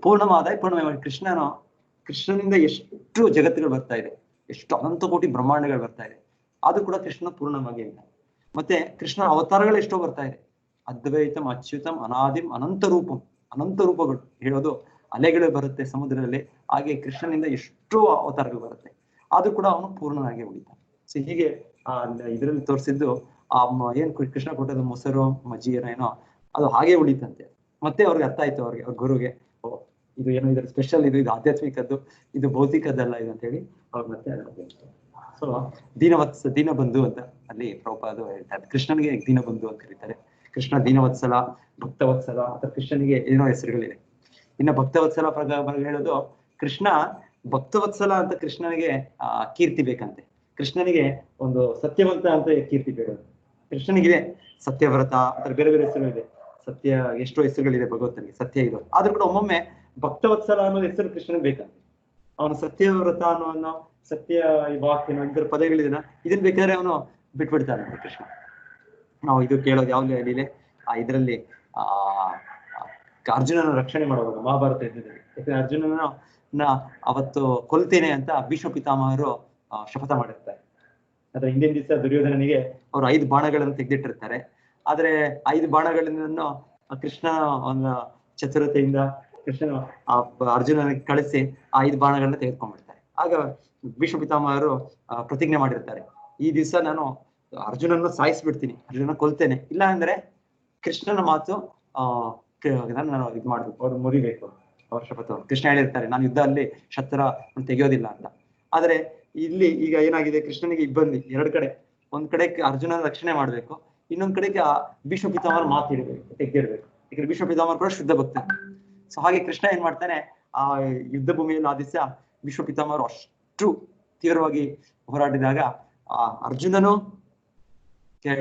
ಪೂರ್ಣಮಾದಾಯ ಪೂರ್ಣಮೇವ, ಕೃಷ್ಣನಿಂದ ಎಷ್ಟು ಜಗತ್ತುಗಳು ಬರ್ತಾ ಇದೆ, ಎಷ್ಟು ಅನಂತ ಕೋಟಿ ಬ್ರಹ್ಮಾಂಡಗಳು ಬರ್ತಾ ಇದೆ, ಅದು ಕೂಡ ಕೃಷ್ಣ ಪೂರ್ಣವಾಗಿ ಇಲ್ಲ. ಮತ್ತೆ ಕೃಷ್ಣ ಅವತಾರಗಳು ಎಷ್ಟೋ ಬರ್ತಾ ಇದೆ, ಅದ್ವೈತಂ ಅಚ್ಯುತಂ ಅನಾದಿಂ ಅನಂತ ರೂಪಗಳು ಹೇಳೋದು, ಅಲೆಗಳು ಬರುತ್ತೆ ಸಮುದ್ರದಲ್ಲಿ, ಹಾಗೆ ಕೃಷ್ಣನಿಂದ ಎಷ್ಟೋ ಅವತಾರಗಳು ಬರುತ್ತೆ, ಅದು ಕೂಡ ಅವನು ಪೂರ್ಣನಾಗಿ ಉಳಿತಾನೆ. ಸೊ ಹೀಗೆ ಇದರಲ್ಲಿ ತೋರಿಸಿದ್ದು ಏನ್ ಕೃಷ್ಣ ಕೊಟ್ಟದ್ದು ಮೊಸರು ಮಜ್ಜಿಗೆನೋ ಏನೋ, ಅದು ಹಾಗೆ ಉಳಿತಂತೆ. ಮತ್ತೆ ಅವ್ರಿಗೆ ಅರ್ಥ ಆಯ್ತು, ಅವ್ರ ಗುರುಗೆ, ಓ ಇದು ಏನೋ ಇದ್ರ ಸ್ಪೆಷಲ್, ಇದು ಆಧ್ಯಾತ್ಮಿಕದ್ದು, ಇದು ಭೌತಿಕದ್ದಲ್ಲ ಇದು ಅಂತ ಹೇಳಿ ಅವ್ರು ಮತ್ತೆ ಸೊ ದೀನಬಂಧು ಅಂತ ಅಲ್ಲಿ ಪ್ರಭುಪಾದ ಹೇಳ್ತಾರೆ. ಕೃಷ್ಣನಿಗೆ ದೀನಬಂಧು ಅಂತ ಕರೀತಾರೆ. ಕೃಷ್ಣ ದೀನವತ್ಸಲ, ಭಕ್ತವತ್ಸಲ ಅಥವಾ ಕೃಷ್ಣನಿಗೆ ಏನೋ ಹೆಸರುಗಳಿದೆ. ಇನ್ನು ಭಕ್ತವತ್ಸಲ ಪ್ರಕಾರ ಹೇಳೋದು, ಕೃಷ್ಣ ಭಕ್ತವತ್ಸಲ ಅಂತ ಕೃಷ್ಣನಿಗೆ ಕೀರ್ತಿ ಬೇಕಂತೆ. ಕೃಷ್ಣನಿಗೆ ಒಂದು ಸತ್ಯವಂತ ಅಂತ ಕೀರ್ತಿ ಬೇಡೋದು. ಕೃಷ್ಣನಿಗಿದೆ ಸತ್ಯವ್ರತ, ಅದ್ರ ಬೇರೆ ಬೇರೆ ಹೆಸರು ಇದೆ, ಸತ್ಯ ಎಷ್ಟೋ ಹೆಸರುಗಳಿದೆ ಭಗವಂತನಿಗೆ, ಸತ್ಯ ಇದು. ಆದ್ರೂ ಕೂಡ ಒಮ್ಮೊಮ್ಮೆ ಭಕ್ತವತ್ಸಲ ಅನ್ನೋ ಹೆಸರು ಕೃಷ್ಣನಿಗೆ ಬೇಕಂತೆ. ಅವನು ಸತ್ಯವ್ರತ ಅನ್ನೋ ಸತ್ಯ ವಾಕ್ಯನ ಇದರ ಪದಗಳಿದೆನ, ಇದನ್ ಬೇಕಾದ್ರೆ ಅವನು ಬಿಟ್ಬಿಡ್ತಾನೆ ಕೃಷ್ಣ. ನಾವು ಇದು ಕೇಳೋದು ಯಾವ್ದು ಹೇಳಿಲೆ, ಇದರಲ್ಲಿ ಅರ್ಜುನನ ರಕ್ಷಣೆ ಮಾಡುವಾಗ ಮಹಾಭಾರತ ಯುದ್ಧದಲ್ಲಿ, ಯಾಕಂದ್ರೆ ಅರ್ಜುನನ ಅವತ್ತು ಕೊಲ್ತೇನೆ ಅಂತ ಭೀಷ್ಮ ಪಿತಾಮಹರು ಶಪಥ ಮಾಡಿರ್ತಾರೆ. ಅದ್ರ ಹಿಂದಿನ ದಿವಸ ದುರ್ಯೋಧನನಿಗೆ ಅವ್ರು 5 ಬಾಣಗಳನ್ನು ತೆಗೆದಿಟ್ಟಿರ್ತಾರೆ. ಆದ್ರೆ 5 ಬಾಣಗಳನ್ನು ಕೃಷ್ಣ ಒಂದು ಚತುರತೆಯಿಂದ ಕೃಷ್ಣನು ಅರ್ಜುನನಿಗೆ ಕಳಿಸಿ ಆ 5 ಬಾಣಗಳನ್ನ ತೆಗೆದುಕೊಂಡ್ಬಿಡ್ತಾರೆ. ಆಗ ಭೀಷ್ಮ ಪಿತಾಮಹರು ಪ್ರತಿಜ್ಞೆ ಮಾಡಿರ್ತಾರೆ, ಈ ದಿವಸ ನಾನು ಅರ್ಜುನನ್ನು ಸಾಯಿಸ್ಬಿಡ್ತೀನಿ, ಅರ್ಜುನ ಕೊಲ್ತೇನೆ, ಇಲ್ಲ ಅಂದ್ರೆ ಕೃಷ್ಣನ ಮಾತು ನಾನು ಇದು ಮಾಡ್ಬೇಕು, ಅವ್ರು ಮುರಿಬೇಕು ಅವ್ರ ಶಪಥ. ಕೃಷ್ಣ ಹೇಳಿರ್ತಾರೆ, ನಾನು ಯುದ್ಧ ಅಲ್ಲಿ ಶಸ್ತ್ರ ತೆಗೆಯೋದಿಲ್ಲ ಅಂತ. ಆದ್ರೆ ಇಲ್ಲಿ ಈಗ ಏನಾಗಿದೆ, ಕೃಷ್ಣನಿಗೆ ಇಬ್ಬಂದಿ 2 ಕಡೆ. ಒಂದ್ ಕಡೆ ಅರ್ಜುನನ ರಕ್ಷಣೆ ಮಾಡ್ಬೇಕು, ಇನ್ನೊಂದ್ ಕಡೆಗೆ ಭೀಷ್ಮ ಪಿತಾಮಹರ ಮಾತು ಇಡಬೇಕು, ತೆಗೆದಿರ್ಬೇಕು. ಯಾಕಂದ್ರೆ ಭೀಷ್ಮ ಪಿತಾಮಹರು ಕೂಡ ಶುದ್ಧ ಭಕ್ತರು. ಸೊ ಹಾಗೆ ಕೃಷ್ಣ ಏನ್ ಮಾಡ್ತಾನೆ, ಆ ಯುದ್ಧ ಭೂಮಿಯಲ್ಲಿ ಆ ದಿವಸ ಭೀಷ್ಮ ಪಿತಾಮಹರು ಅಷ್ಟು ತೀವ್ರವಾಗಿ ಹೋರಾಡಿದಾಗ ಅರ್ಜುನನು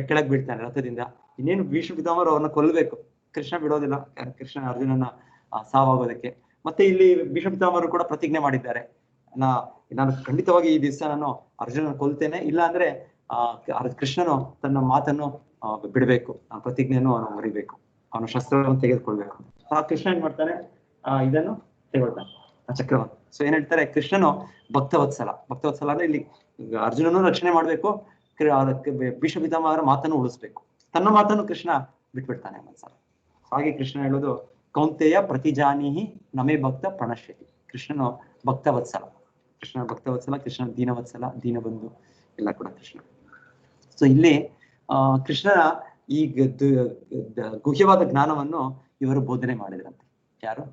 ಕೆಳಗ್ ಬೀಳ್ತಾನೆ ರಥದಿಂದ. ಇನ್ನೇನು ಭೀಷ್ಮ ಪಿತಾಮಹರು ಅವ್ರನ್ನ ಕೊಲ್ಲಬೇಕು, ಕೃಷ್ಣ ಬಿಡೋದಿಲ್ಲ, ಕೃಷ್ಣ ಅರ್ಜುನನ ಸಾವಾಗೋದಕ್ಕೆ. ಮತ್ತೆ ಇಲ್ಲಿ ಭೀಷ್ಮ ಪಿತಾಮಹರು ಕೂಡ ಪ್ರತಿಜ್ಞೆ ಮಾಡಿದ್ದಾರೆ, ನಾನು ಖಂಡಿತವಾಗಿ ಈ ದಿವಸ ನಾನು ಅರ್ಜುನನ ಕೊಲ್ತೇನೆ, ಇಲ್ಲ ಅಂದ್ರೆ ಕೃಷ್ಣನು ತನ್ನ ಮಾತನ್ನು ಬಿಡ್ಬೇಕು, ಪ್ರತಿಜ್ಞೆಯನ್ನು ಅವನು ಮರಿಬೇಕು, ಅವನು ಶಸ್ತ್ರವನ್ನು ತೆಗೆದುಕೊಳ್ಬೇಕು. ಆ ಕೃಷ್ಣ ಏನ್ ಮಾಡ್ತಾನೆ, ಇದನ್ನು ತೆಗೊಳ್ತಾನೆ, ಆ ಚಕ್ರವನ್ನು. ಸೊ ಏನ್ ಹೇಳ್ತಾರೆ, ಕೃಷ್ಣನು ಭಕ್ತವತ್ಸಲ ಅಂದ್ರೆ ಇಲ್ಲಿ ಅರ್ಜುನನು ರಕ್ಷಣೆ ಮಾಡ್ಬೇಕು, ಭೀಷ್ಮ ಪಿತಾಮಹರ ಮಾತನ್ನು ಉಳಿಸ್ಬೇಕು, ತನ್ನ ಮಾತನ್ನು ಕೃಷ್ಣ ಬಿಟ್ಬಿಡ್ತಾನೆ ಒಂದ್ಸಲ. ಹಾಗೆ ಕೃಷ್ಣ ಹೇಳೋದು, ಕೌಂತೆಯ ಪ್ರತಿಜಾನೀಹಿ ನಮೇ ಭಕ್ತ ಪ್ರಣಶ್ಯತಿ. ಕೃಷ್ಣನು ಭಕ್ತವತ್ಸಲ, ಕೃಷ್ಣ ದೀನವತ್ಸಲ, ದೀನಬಂಧು ಎಲ್ಲ ಕೂಡ ಕೃಷ್ಣ. ಸೊ ಇಲ್ಲಿ ಕೃಷ್ಣನ ಈ ಗುಹ್ಯವಾದ ಜ್ಞಾನವನ್ನು ಇವರು ಬೋಧನೆ ಮಾಡಿದ್ರಂತೆ. ಯಾರು?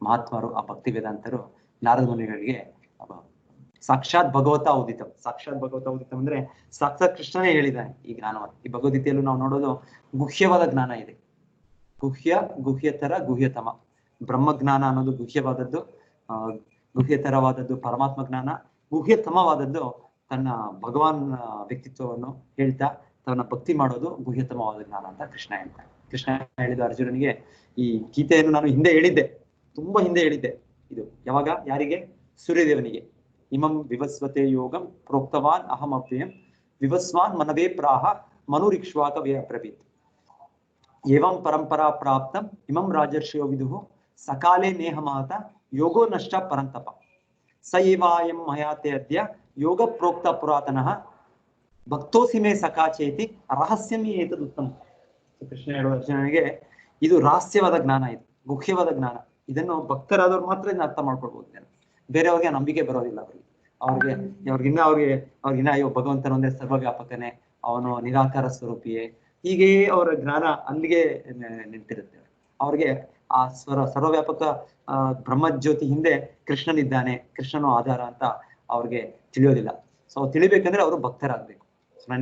ಮಹಾತ್ಮರು, ಆ ಭಕ್ತಿ ವೇದಾಂತರು ನಾರದ ಮುನಿಗಳಿಗೆ ಸಾಕ್ಷಾತ್ ಭಗವತ ಉದಿತಂ ಅಂದ್ರೆ ಸಾಕ್ಷಾತ್ ಕೃಷ್ಣನೇ ಹೇಳಿದ್ದಾನೆ ಈ ಜ್ಞಾನವನ್ನು. ಈ ಭಗವದ್ಗೀತೆಯಲ್ಲೂ ನಾವು ನೋಡೋದು ಗುಹ್ಯವಾದ ಜ್ಞಾನ ಇದೆ. ಗುಹ್ಯತರ ಗುಹ್ಯತಮ. ಬ್ರಹ್ಮಜ್ಞಾನ ಅನ್ನೋದು ಗುಹ್ಯವಾದದ್ದು, ಗುಹ್ಯತರವಾದದ್ದು ಪರಮಾತ್ಮ ಜ್ಞಾನ, ಗುಹ್ಯತಮವಾದದ್ದು ತನ್ನ ಭಗವಾನ್ ವ್ಯಕ್ತಿತ್ವವನ್ನು ಹೇಳ್ತಾ ತನ್ನ ಭಕ್ತಿ ಮಾಡೋದು ಗುಹ್ಯತಮವಾದ ಜ್ಞಾನ ಅಂತ ಕೃಷ್ಣ ಹೇಳ್ತಾನೆ. ಕೃಷ್ಣ ಹೇಳಿದ ಅರ್ಜುನನಿಗೆ, ಈ ಗೀತೆಯನ್ನು ನಾನು ಹಿಂದೆ ಹೇಳಿದ್ದೆ, ತುಂಬಾ ಹಿಂದೆ ಹೇಳಿದ್ದೆ. ಇದು ಯಾವಾಗ? ಯಾರಿಗೆ? ಸೂರ್ಯದೇವನಿಗೆ. ಇಮಂ ವಿವಸ್ವತೆ ಯೋಗಂ ಪ್ರೋಕ್ತವಾನ್ ಅಹಂ ಅವ್ಯಯಂ ವಿವಸ್ವಾನ್ ಮನವೇ ಪ್ರಾಹ ಮನುರಿಕ್ಷ್ವಾಕ ಬ್ರವೀತ್. ಏವಂ ಪರಂಪರಾ ಪ್ರಾಪ್ತಂ ಇಮಂ ರಾಜರ್ಷಿಯೋ ವಿದುಃ ಸಕಾಲೇ ನೇಹ ಮಹತ ಯೋಗೋ ನಷ್ಟ ಪರಂತಪ ಸ ಏವಾಯಂ ಮಯಾತೆ ಅದ್ಯ ಯೋಗ ಪ್ರೋಕ್ತ ಪುರಾತನಃ ಭಕ್ತೋಸಿ ಮೇ ಸಖಾಚೇತಿ ರಹಸ್ಯಮಿ ಏತದ್ ಉತ್ತಮ. ಕೃಷ್ಣ ಹೇಳುವ ಅರ್ಜುನನಿಗೆ, ಇದು ರಹಸ್ಯವಾದ ಜ್ಞಾನ, ಇದು ಗುಹ್ಯವಾದ ಜ್ಞಾನ. ಇದನ್ನು ಭಕ್ತರಾದವ್ರು ಮಾತ್ರ ಇದನ್ನ ಅರ್ಥ ಮಾಡ್ಕೊಳ್ಬಹುದು. ಬೇರೆಯವ್ರಿಗೆ ನಂಬಿಕೆ ಬರೋದಿಲ್ಲ. ಅವ್ರಿಗಿನ್ನ ಅಯ್ಯೋ ಭಗವಂತನ ಒಂದೇ ಸರ್ವವ್ಯಾಪಕನೇ, ಅವನು ನಿರಾಕಾರ ಸ್ವರೂಪಿಯೇ, ಹೀಗೆ ಅವರ ಜ್ಞಾನ ಅಲ್ಲಿಗೆ ನಿಂತಿರುತ್ತೆ. ಅವ್ರಿಗೆ ಆ ಸರ್ವವ್ಯಾಪಕ ಬ್ರಹ್ಮಜ್ಯೋತಿ ಹಿಂದೆ ಕೃಷ್ಣನಿದ್ದಾನೆ, ಕೃಷ್ಣನು ಆಧಾರ ಅಂತ ಅವ್ರಿಗೆ ತಿಳಿಯೋದಿಲ್ಲ. ಸೊ ತಿಳಿಬೇಕಂದ್ರೆ ಅವರು ಭಕ್ತರಾಗ್ಬೇಕು.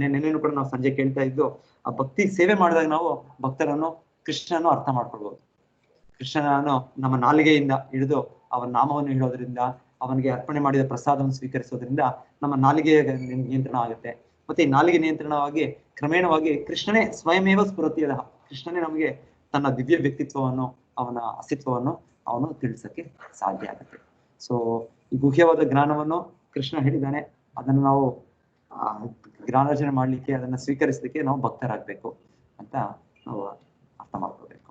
ನೆನ್ನೆನೂ ಕೂಡ ನಾವು ಸಂಜೆ ಕೇಳ್ತಾ ಇದ್ದು, ಆ ಭಕ್ತಿ ಸೇವೆ ಮಾಡಿದಾಗ ನಾವು ಭಕ್ತರನ್ನು, ಕೃಷ್ಣನನ್ನು ಅರ್ಥ ಮಾಡ್ಕೊಳ್ಬಹುದು. ಕೃಷ್ಣನನ್ನು ನಮ್ಮ ನಾಲಿಗೆಯಿಂದ ಹಿಡಿದು ಅವನ ನಾಮವನ್ನು ಹೇಳೋದ್ರಿಂದ, ಅವನಿಗೆ ಅರ್ಪಣೆ ಮಾಡಿದ ಪ್ರಸಾದವನ್ನು ಸ್ವೀಕರಿಸೋದ್ರಿಂದ ನಮ್ಮ ನಾಲಿಗೆಯ ನಿಯಂತ್ರಣ ಆಗುತ್ತೆ. ಮತ್ತೆ ಈ ನಾಲಿಗೆ ನಿಯಂತ್ರಣವಾಗಿ ಕ್ರಮೇಣವಾಗಿ ಕೃಷ್ಣನೇ ಸ್ವಯಮೇವ ಸ್ಫುರತಿಯದ, ಕೃಷ್ಣನೇ ನಮಗೆ ತನ್ನ ದಿವ್ಯ ವ್ಯಕ್ತಿತ್ವವನ್ನು, ಅವನ ಅಸ್ತಿತ್ವವನ್ನು ಅವನು ತಿಳಿಸಕ್ಕೆ ಸಾಧ್ಯ ಆಗುತ್ತೆ. ಸೊ ಈ ಗುಹ್ಯವಾದ ಜ್ಞಾನವನ್ನು ಕೃಷ್ಣ ಹೇಳಿದ್ದಾನೆ. ಅದನ್ನು ನಾವು ಜ್ಞಾನಾರ್ಜನೆ ಮಾಡ್ಲಿಕ್ಕೆ, ಅದನ್ನ ಸ್ವೀಕರಿಸಲಿಕ್ಕೆ ನಾವು ಭಕ್ತರಾಗ್ಬೇಕು ಅಂತ ನಾವು ಅರ್ಥ ಮಾಡ್ಕೋಬೇಕು.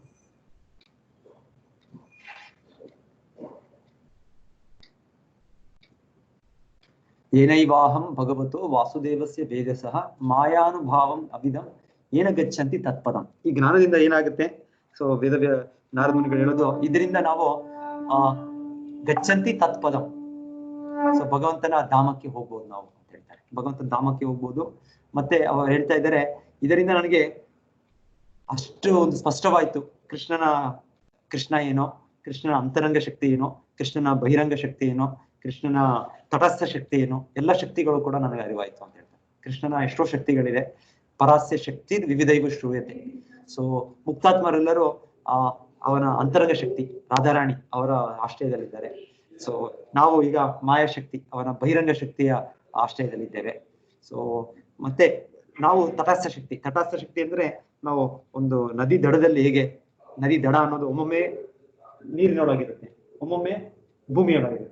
ಏನೈವಾಹಂ ಭಗವತೋ ವಾಸುದೇವಸ್ಯ ವೇದಸಃ ಮಾಯಾನುಭಾವಂ ಅಭಿದಂ ಏನ ಗಚ್ಚಂತಿ ತತ್ಪದಂ. ಈ ಜ್ಞಾನದಿಂದ ಏನಾಗುತ್ತೆ? ಸೊ ನಾರದ ಮುನಿಗಳು ಹೇಳೋದು, ಇದರಿಂದ ನಾವು ಗಚ್ಚಂತಿ ತತ್ಪದಂ, ಸೊ ಭಗವಂತನ ಧಾಮಕ್ಕೆ ಹೋಗ್ಬೋದು ನಾವು ಅಂತ ಹೇಳ್ತಾರೆ. ಭಗವಂತನ ಧಾಮಕ್ಕೆ ಹೋಗ್ಬೋದು. ಮತ್ತೆ ಅವರು ಹೇಳ್ತಾ ಇದ್ದಾರೆ, ಇದರಿಂದ ನನಗೆ ಅಷ್ಟು ಒಂದು ಸ್ಪಷ್ಟವಾಯ್ತು ಕೃಷ್ಣ ಏನೋ, ಕೃಷ್ಣನ ಅಂತರಂಗ ಶಕ್ತಿ ಏನೋ, ಕೃಷ್ಣನ ಬಹಿರಂಗ ಶಕ್ತಿ ಏನೋ, ಕೃಷ್ಣನ ತಟಸ್ಥ ಶಕ್ತಿ ಏನು, ಎಲ್ಲ ಶಕ್ತಿಗಳು ಕೂಡ ನನಗೆ ಅರಿವಾಯ್ತು ಅಂತ ಹೇಳ್ತಾರೆ. ಕೃಷ್ಣನ ಎಷ್ಟೋ ಶಕ್ತಿಗಳಿದೆ. ಪರಾಸ್ಯ ಶಕ್ತಿ ವಿವಿಧೈವ ಶ್ರೂಯತೆ. ಸೊ ಮುಕ್ತಾತ್ಮರೆಲ್ಲರೂ ಅವನ ಅಂತರಂಗ ಶಕ್ತಿ ರಾಧಾರಾಣಿ ಅವರ ಆಶ್ರಯದಲ್ಲಿದ್ದಾರೆ. ಸೊ ನಾವು ಈಗ ಮಾಯಾಶಕ್ತಿ, ಅವನ ಬಹಿರಂಗ ಶಕ್ತಿಯ ಆಶ್ರಯದಲ್ಲಿದ್ದೇವೆ. ಸೊ ಮತ್ತೆ ನಾವು ತಟಸ್ಥ ಶಕ್ತಿ ಅಂದ್ರೆ ನಾವು ಒಂದು ನದಿ ದಡದಲ್ಲಿ, ಹೇಗೆ ನದಿ ದಡ ಅನ್ನೋದು ಒಮ್ಮೊಮ್ಮೆ ನೀರಿನೊಳಗಿರುತ್ತೆ, ಒಮ್ಮೊಮ್ಮೆ ಭೂಮಿಯೊಳಗಿರುತ್ತೆ.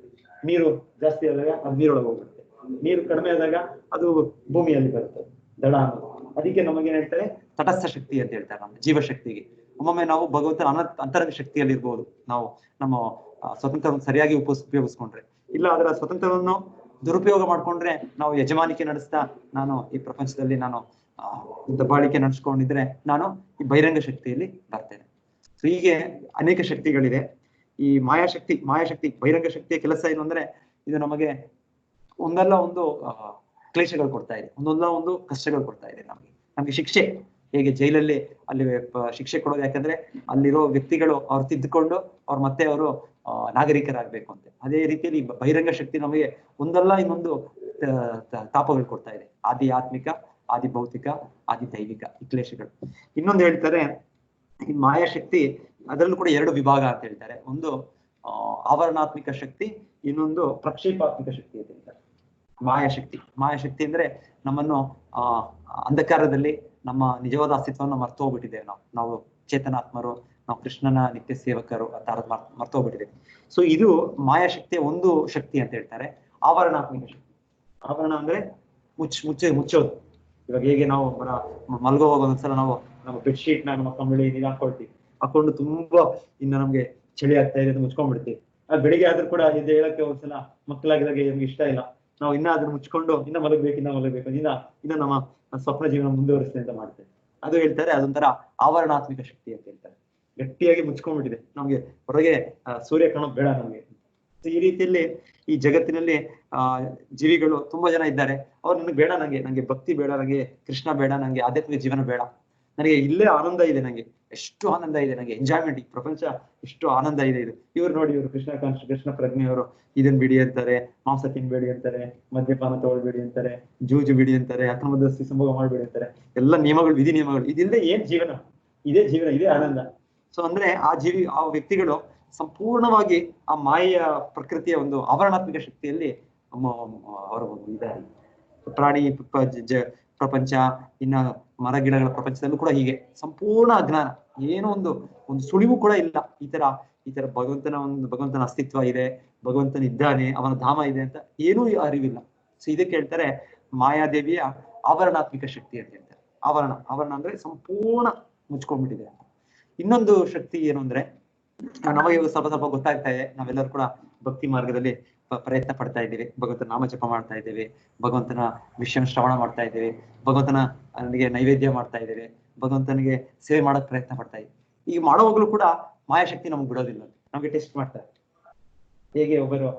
ನೀರು ಜಾಸ್ತಿ ಆದಾಗ ಅದು ನೀರೊಳಗೆ ಹೋಗುತ್ತೆ, ನೀರು ಕಡಿಮೆ ಆದಾಗ ಅದು ಭೂಮಿಯಲ್ಲಿ ಬರುತ್ತೆ ದಡ ಅನ್ನೋದು. ಅದಕ್ಕೆ ನಮಗೇನ್ ಹೇಳ್ತಾರೆ? ತಟಸ್ಥ ಶಕ್ತಿ ಅಂತ ಹೇಳ್ತಾರೆ. ನಮ್ಮ ಜೀವಶಕ್ತಿಗೆ ಒಮ್ಮೊಮ್ಮೆ ನಾವು ಭಗವಂತನ ಅಂತರಂಗ ಶಕ್ತಿಯಲ್ಲಿ ಇರ್ಬೋದು. ನಾವು ನಮ್ಮ ಸ್ವತಂತ್ರವನ್ನು ಸರಿಯಾಗಿ ಉಪಯೋಗಿಸ್ಕೊಂಡ್ರೆ, ಇಲ್ಲ ಅದರ ಸ್ವತಂತ್ರವನ್ನು ದುರುಪಯೋಗ ಮಾಡ್ಕೊಂಡ್ರೆ, ನಾವು ಯಜಮಾನಿಕೆ ನಡೆಸ್ತಾ ನಾನು ಈ ಪ್ರಪಂಚದಲ್ಲಿ ನಾನು ದಬ್ಬಾಳಿಕೆ ನಡೆಸ್ಕೊಂಡಿದ್ರೆ ನಾನು ಈ ಬಹಿರಂಗ ಶಕ್ತಿಯಲ್ಲಿ ಬರ್ತೇನೆ. ಸೊ ಹೀಗೆ ಅನೇಕ ಶಕ್ತಿಗಳಿದೆ. ಈ ಮಾಯಾಶಕ್ತಿ ಬಹಿರಂಗ ಶಕ್ತಿಯ ಕೆಲಸ ಏನು ಅಂದ್ರೆ, ಇದು ನಮಗೆ ಒಂದಲ್ಲ ಒಂದು ಕ್ಲೇಶಗಳು ಕೊಡ್ತಾ ಇದೆ, ಒಂದಲ್ಲ ಒಂದು ಕಷ್ಟಗಳು ಕೊಡ್ತಾ ಇದೆ. ನಮ್ಗೆ ಶಿಕ್ಷೆ ಹೇಗೆ ಜೈಲಲ್ಲಿ ಅಲ್ಲಿ ಶಿಕ್ಷೆ ಕೊಡೋದು, ಯಾಕಂದ್ರೆ ಅಲ್ಲಿರೋ ವ್ಯಕ್ತಿಗಳು ಅವ್ರು ತಿದ್ದುಕೊಂಡು ಮತ್ತೆ ಅವರು ನಾಗರಿಕರಾಗ್ಬೇಕು ಅಂತ. ಅದೇ ರೀತಿಯಲ್ಲಿ ಬಹಿರಂಗ ಶಕ್ತಿ ನಮಗೆ ಒಂದಲ್ಲ ಇನ್ನೊಂದು ತಾಪಗಳು ಕೊಡ್ತಾ ಇದೆ. ಆದಿ ಆತ್ಮಿಕ, ಆದಿ ಭೌತಿಕ, ಆದಿ ದೈವಿಕ ಈ ಕ್ಲೇಶಗಳು. ಇನ್ನೊಂದು ಹೇಳ್ತಾರೆ, ಈ ಮಾಯಾಶಕ್ತಿ ಅದರಲ್ಲೂ ಕೂಡ ಎರಡು ವಿಭಾಗ ಅಂತ ಹೇಳ್ತಾರೆ. ಒಂದು ಆವರಣಾತ್ಮಿಕ ಶಕ್ತಿ, ಇನ್ನೊಂದು ಪ್ರಕ್ಷೇಪಾತ್ಮಿಕ ಶಕ್ತಿ ಅಂತ ಹೇಳ್ತಾರೆ. ಮಾಯಾಶಕ್ತಿ ಅಂದ್ರೆ ನಮ್ಮನ್ನು ಅಂಧಕಾರದಲ್ಲಿ ನಮ್ಮ ನಿಜವಾದ ಅಸ್ತಿತ್ವವನ್ನು ಮರ್ತು ಹೋಗ್ಬಿಟ್ಟಿದ್ದೇವೆ. ನಾವು ಚೇತನಾತ್ಮರು, ನಾವು ಕೃಷ್ಣನ ನಿತ್ಯ ಸೇವಕರು ಅಂತ ಮರ್ತೋಗ್ಬಿಟ್ಟಿದ್ದೇವೆ. ಸೊ ಇದು ಮಾಯಾಶಕ್ತಿಯ ಒಂದು ಶಕ್ತಿ ಅಂತ ಹೇಳ್ತಾರೆ. ಆವರಣಾತ್ಮಿಕ ಶಕ್ತಿ, ಆವರಣ ಅಂದ್ರೆ ಮುಚ್ಚೋದು. ಇವಾಗ ಹೇಗೆ ನಾವು ಮಲ್ಗೋವಾಗ ಒಂದ್ಸಲ ನಾವು ನಮ್ಮ ಬೆಡ್ಶೀಟ್ ನ ನಮ್ಮ ಕಂಬಳಿ ನೀರು ಹಾಕೊಂಡು ತುಂಬಾ ಇನ್ನು ನಮ್ಗೆ ಚಳಿ ಆಗ್ತಾ ಇದೆ ಮುಚ್ಕೊಂಡ್ಬಿಡ್ತೀವಿ. ಬೆಳಿಗ್ಗೆ ಆದ್ರೂ ಕೂಡ ಇದು ಹೇಳಕ್ಕೆ ಒಂದ್ಸಲ ಮಕ್ಕಳಾಗಿದಾಗ ನಮ್ಗೆ ಇಷ್ಟ ಇಲ್ಲ, ನಾವು ಇನ್ನ ಅದನ್ನ ಮುಚ್ಕೊಂಡು ಇನ್ನ ಮಲಗಬೇಕು ಇನ್ನ ನಮ್ಮ ಸ್ವಪ್ನ ಜೀವನ ಮುಂದುವರಿಸ್ತೇವೆ ಅಂತ ಮಾಡ್ತೇವೆ. ಅದು ಹೇಳ್ತಾರೆ, ಅದೊಂಥರ ಆವರಣಾತ್ಮಿಕ ಶಕ್ತಿ ಅಂತ ಹೇಳ್ತಾರೆ. ಗಟ್ಟಿಯಾಗಿ ಮುಚ್ಕೊಂಡ್ಬಿಟ್ಟಿದೆ, ನಮ್ಗೆ ಹೊರಗೆ ಸೂರ್ಯ ಕಾಣೋದು ಬೇಡ ನಮ್ಗೆ. ಈ ರೀತಿಯಲ್ಲಿ ಈ ಜಗತ್ತಿನಲ್ಲಿ ಜೀವಿಗಳು ತುಂಬಾ ಜನ ಇದ್ದಾರೆ. ಅವ್ರು ನನಗೆ ಬೇಡ, ನಂಗೆ ಭಕ್ತಿ ಬೇಡ, ನಂಗೆ ಕೃಷ್ಣ ಬೇಡ, ನಂಗೆ ಆಧ್ಯಾತ್ಮಿಕ ಜೀವನ ಬೇಡ, ನನಗೆ ಇಲ್ಲೇ ಆನಂದ ಇದೆ, ನಂಗೆ ಎಷ್ಟು ಆನಂದ ಇದೆ, ನಂಗೆ ಎಂಜಾಯ್ಮೆಂಟ್, ಈ ಪ್ರಪಂಚ ಎಷ್ಟು ಆನಂದ ಇದೆ. ಇವ್ರು ನೋಡಿ, ಇವರು ಕೃಷ್ಣ ಪ್ರಜ್ಞೆಯವರು ಇದನ್ ಬಿಡಿ ಅಂತಾರೆ, ಮಾಂಸ ತಿನ್ಬೇಡಿ ಅಂತಾರೆ, ಮದ್ಯಪಾನ ತಗೊಳ್ಬೇಡಿ ಅಂತಾರೆ, ಜೂಜು ಬಿಡಿ ಅಂತಾರೆ, ಅಕ್ರಮದಸ್ತಿ ಸಂಭೋಗ ಮಾಡ್ಬೇಡಿ ಅಂತಾರೆ. ಎಲ್ಲ ನಿಯಮಗಳು, ವಿಧಿ ನಿಯಮಗಳು. ಇದಿಲ್ಲದೆ ಏನ್ ಜೀವನ? ಇದೇ ಆನಂದ. ಸೊ ಅಂದ್ರೆ ಆ ವ್ಯಕ್ತಿಗಳು ಸಂಪೂರ್ಣವಾಗಿ ಆ ಮಾಯೆಯ ಪ್ರಕೃತಿಯ ಒಂದು ಆವರಣಾತ್ಮಿಕ ಶಕ್ತಿಯಲ್ಲಿ ಅವರು ಇದ್ದಾರೆ. ಪ್ರಾಣಿ ಪ್ರಪಂಚ, ಇನ್ನ ಮರ ಗಿಡಗಳ ಪ್ರಪಂಚದಲ್ಲೂ ಕೂಡ ಹೀಗೆ ಸಂಪೂರ್ಣ ಅಜ್ಞಾನ, ಏನೋ ಒಂದು ಸುಳಿವು ಕೂಡ ಇಲ್ಲ. ಈ ತರ ಭಗವಂತನ ಅಸ್ತಿತ್ವ ಇದೆ, ಭಗವಂತನ ಇದ್ದಾನೆ, ಅವನ ಧಾಮ ಇದೆ ಅಂತ ಏನೂ ಅರಿವಿಲ್ಲ. ಸೊ ಇದಕ್ಕೆ ಹೇಳ್ತಾರೆ ಮಾಯಾದೇವಿಯ ಆವರಣಾತ್ಮಿಕ ಶಕ್ತಿ ಅಂತ ಹೇಳ್ತಾರೆ. ಆವರಣ ಅಂದ್ರೆ ಸಂಪೂರ್ಣ ಮುಚ್ಕೊಂಡ್ಬಿಟ್ಟಿದೆ ಅಂತ. ಇನ್ನೊಂದು ಶಕ್ತಿ ಏನು ಅಂದ್ರೆ ನಮಗೆ ಸ್ವಲ್ಪ ಗೊತ್ತಾಗ್ತಾ ಇದೆ, ನಾವೆಲ್ಲರೂ ಕೂಡ ಭಕ್ತಿ ಮಾರ್ಗದಲ್ಲಿ ಪ್ರಯತ್ನ ಪಡ್ತಾ ಇದ್ದೀವಿ, ಭಗವಂತನ ನಾಮ ಜಪ ಮಾಡ್ತಾ ಇದ್ದೇವೆ, ಭಗವಂತನ ವಿಷಯ ಶ್ರವಣ ಮಾಡ್ತಾ ಇದ್ದೇವೆ, ಭಗವಂತನಿಗೆ ನೈವೇದ್ಯ ಮಾಡ್ತಾ ಇದ್ದೇವೆ, ಭಗವಂತನಿಗೆ ಸೇವೆ ಮಾಡಕ್ ಪ್ರಯತ್ನ ಪಡ್ತಾ ಇದ್ದೀವಿ. ಈಗ ಮಾಡೋವಾಗ್ಲೂ ಕೂಡ ಮಾಯಾಶಕ್ತಿ ನಮ್ಗೆ ಬಿಡೋದಿಲ್ಲ, ನಮ್ಗೆ ಟೆಸ್ಟ್ ಮಾಡ್ತಾರೆ. ಹೇಗೆ ಒಬ್ಬರು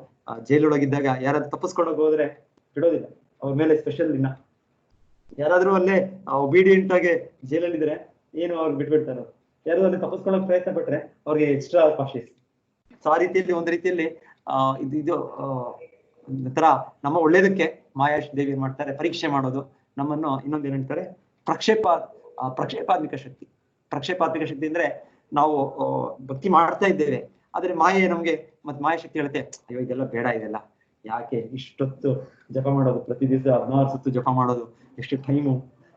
ಜೈಲೊಳಗಿದ್ದಾಗ ಯಾರಾದ್ರೂ ತಪ್ಪಿಸ್ಕೊಂಡೋಗಿ ಹೋದ್ರೆ ಬಿಡೋದಿಲ್ಲ, ಅವ್ರ ಮೇಲೆ ಸ್ಪೆಷಲ್ ದಿನ. ಯಾರಾದ್ರೂ ಅಲ್ಲೇ ಒಬಿಡಿಯಂಟ್ ಆಗಿ ಜೈಲಲ್ಲಿದ್ರೆ ಏನು ಅವ್ರು ಬಿಟ್ಬಿಡ್ತಾರೆ. ಯಾರಾದ್ರೂ ಅಲ್ಲಿ ತಪ್ಪಿಸ್ಕೊಳ್ಳೋಕೆ ಪ್ರಯತ್ನ ಪಟ್ರೆ ಅವ್ರಿಗೆ ಎಕ್ಸ್ಟ್ರಾ ಕಾಶಿಯಸ್. ಸೊ ಆ ರೀತಿಯಲ್ಲಿ ಒಂದು ರೀತಿಯಲ್ಲಿ ಇದು ತರ ನಮ್ಮ ಒಳ್ಳೇದಕ್ಕೆ ಮಾಯಾದೇವಿ ಏನ್ ಮಾಡ್ತಾರೆ, ಪರೀಕ್ಷೆ ಮಾಡೋದು ನಮ್ಮನ್ನು. ಇನ್ನೊಂದು ಏನ್ ಹೇಳ್ತಾರೆ, ಪ್ರಕ್ಷೇಪಾತ್ಮಿಕ ಶಕ್ತಿ. ಪ್ರಕ್ಷೇಪಾತ್ಮಿಕ ಶಕ್ತಿ ಅಂದ್ರೆ ನಾವು ಭಕ್ತಿ ಮಾಡ್ತಾ ಇದ್ದೇವೆ, ಆದ್ರೆ ಮಾಯೆ ನಮ್ಗೆ ಮಾಯಾಶಕ್ತಿ ಹೇಳುತ್ತೆ, ಅಯ್ಯೋ ಇದೆಲ್ಲ ಬೇಡ, ಇದೆಲ್ಲ ಯಾಕೆ ಇಷ್ಟೊತ್ತು ಜಪ ಮಾಡೋದು, ಪ್ರತಿ ದಿವಸ 16 ಸುತ್ತು ಜಪ ಮಾಡೋದು, ಎಷ್ಟು ಟೈಮು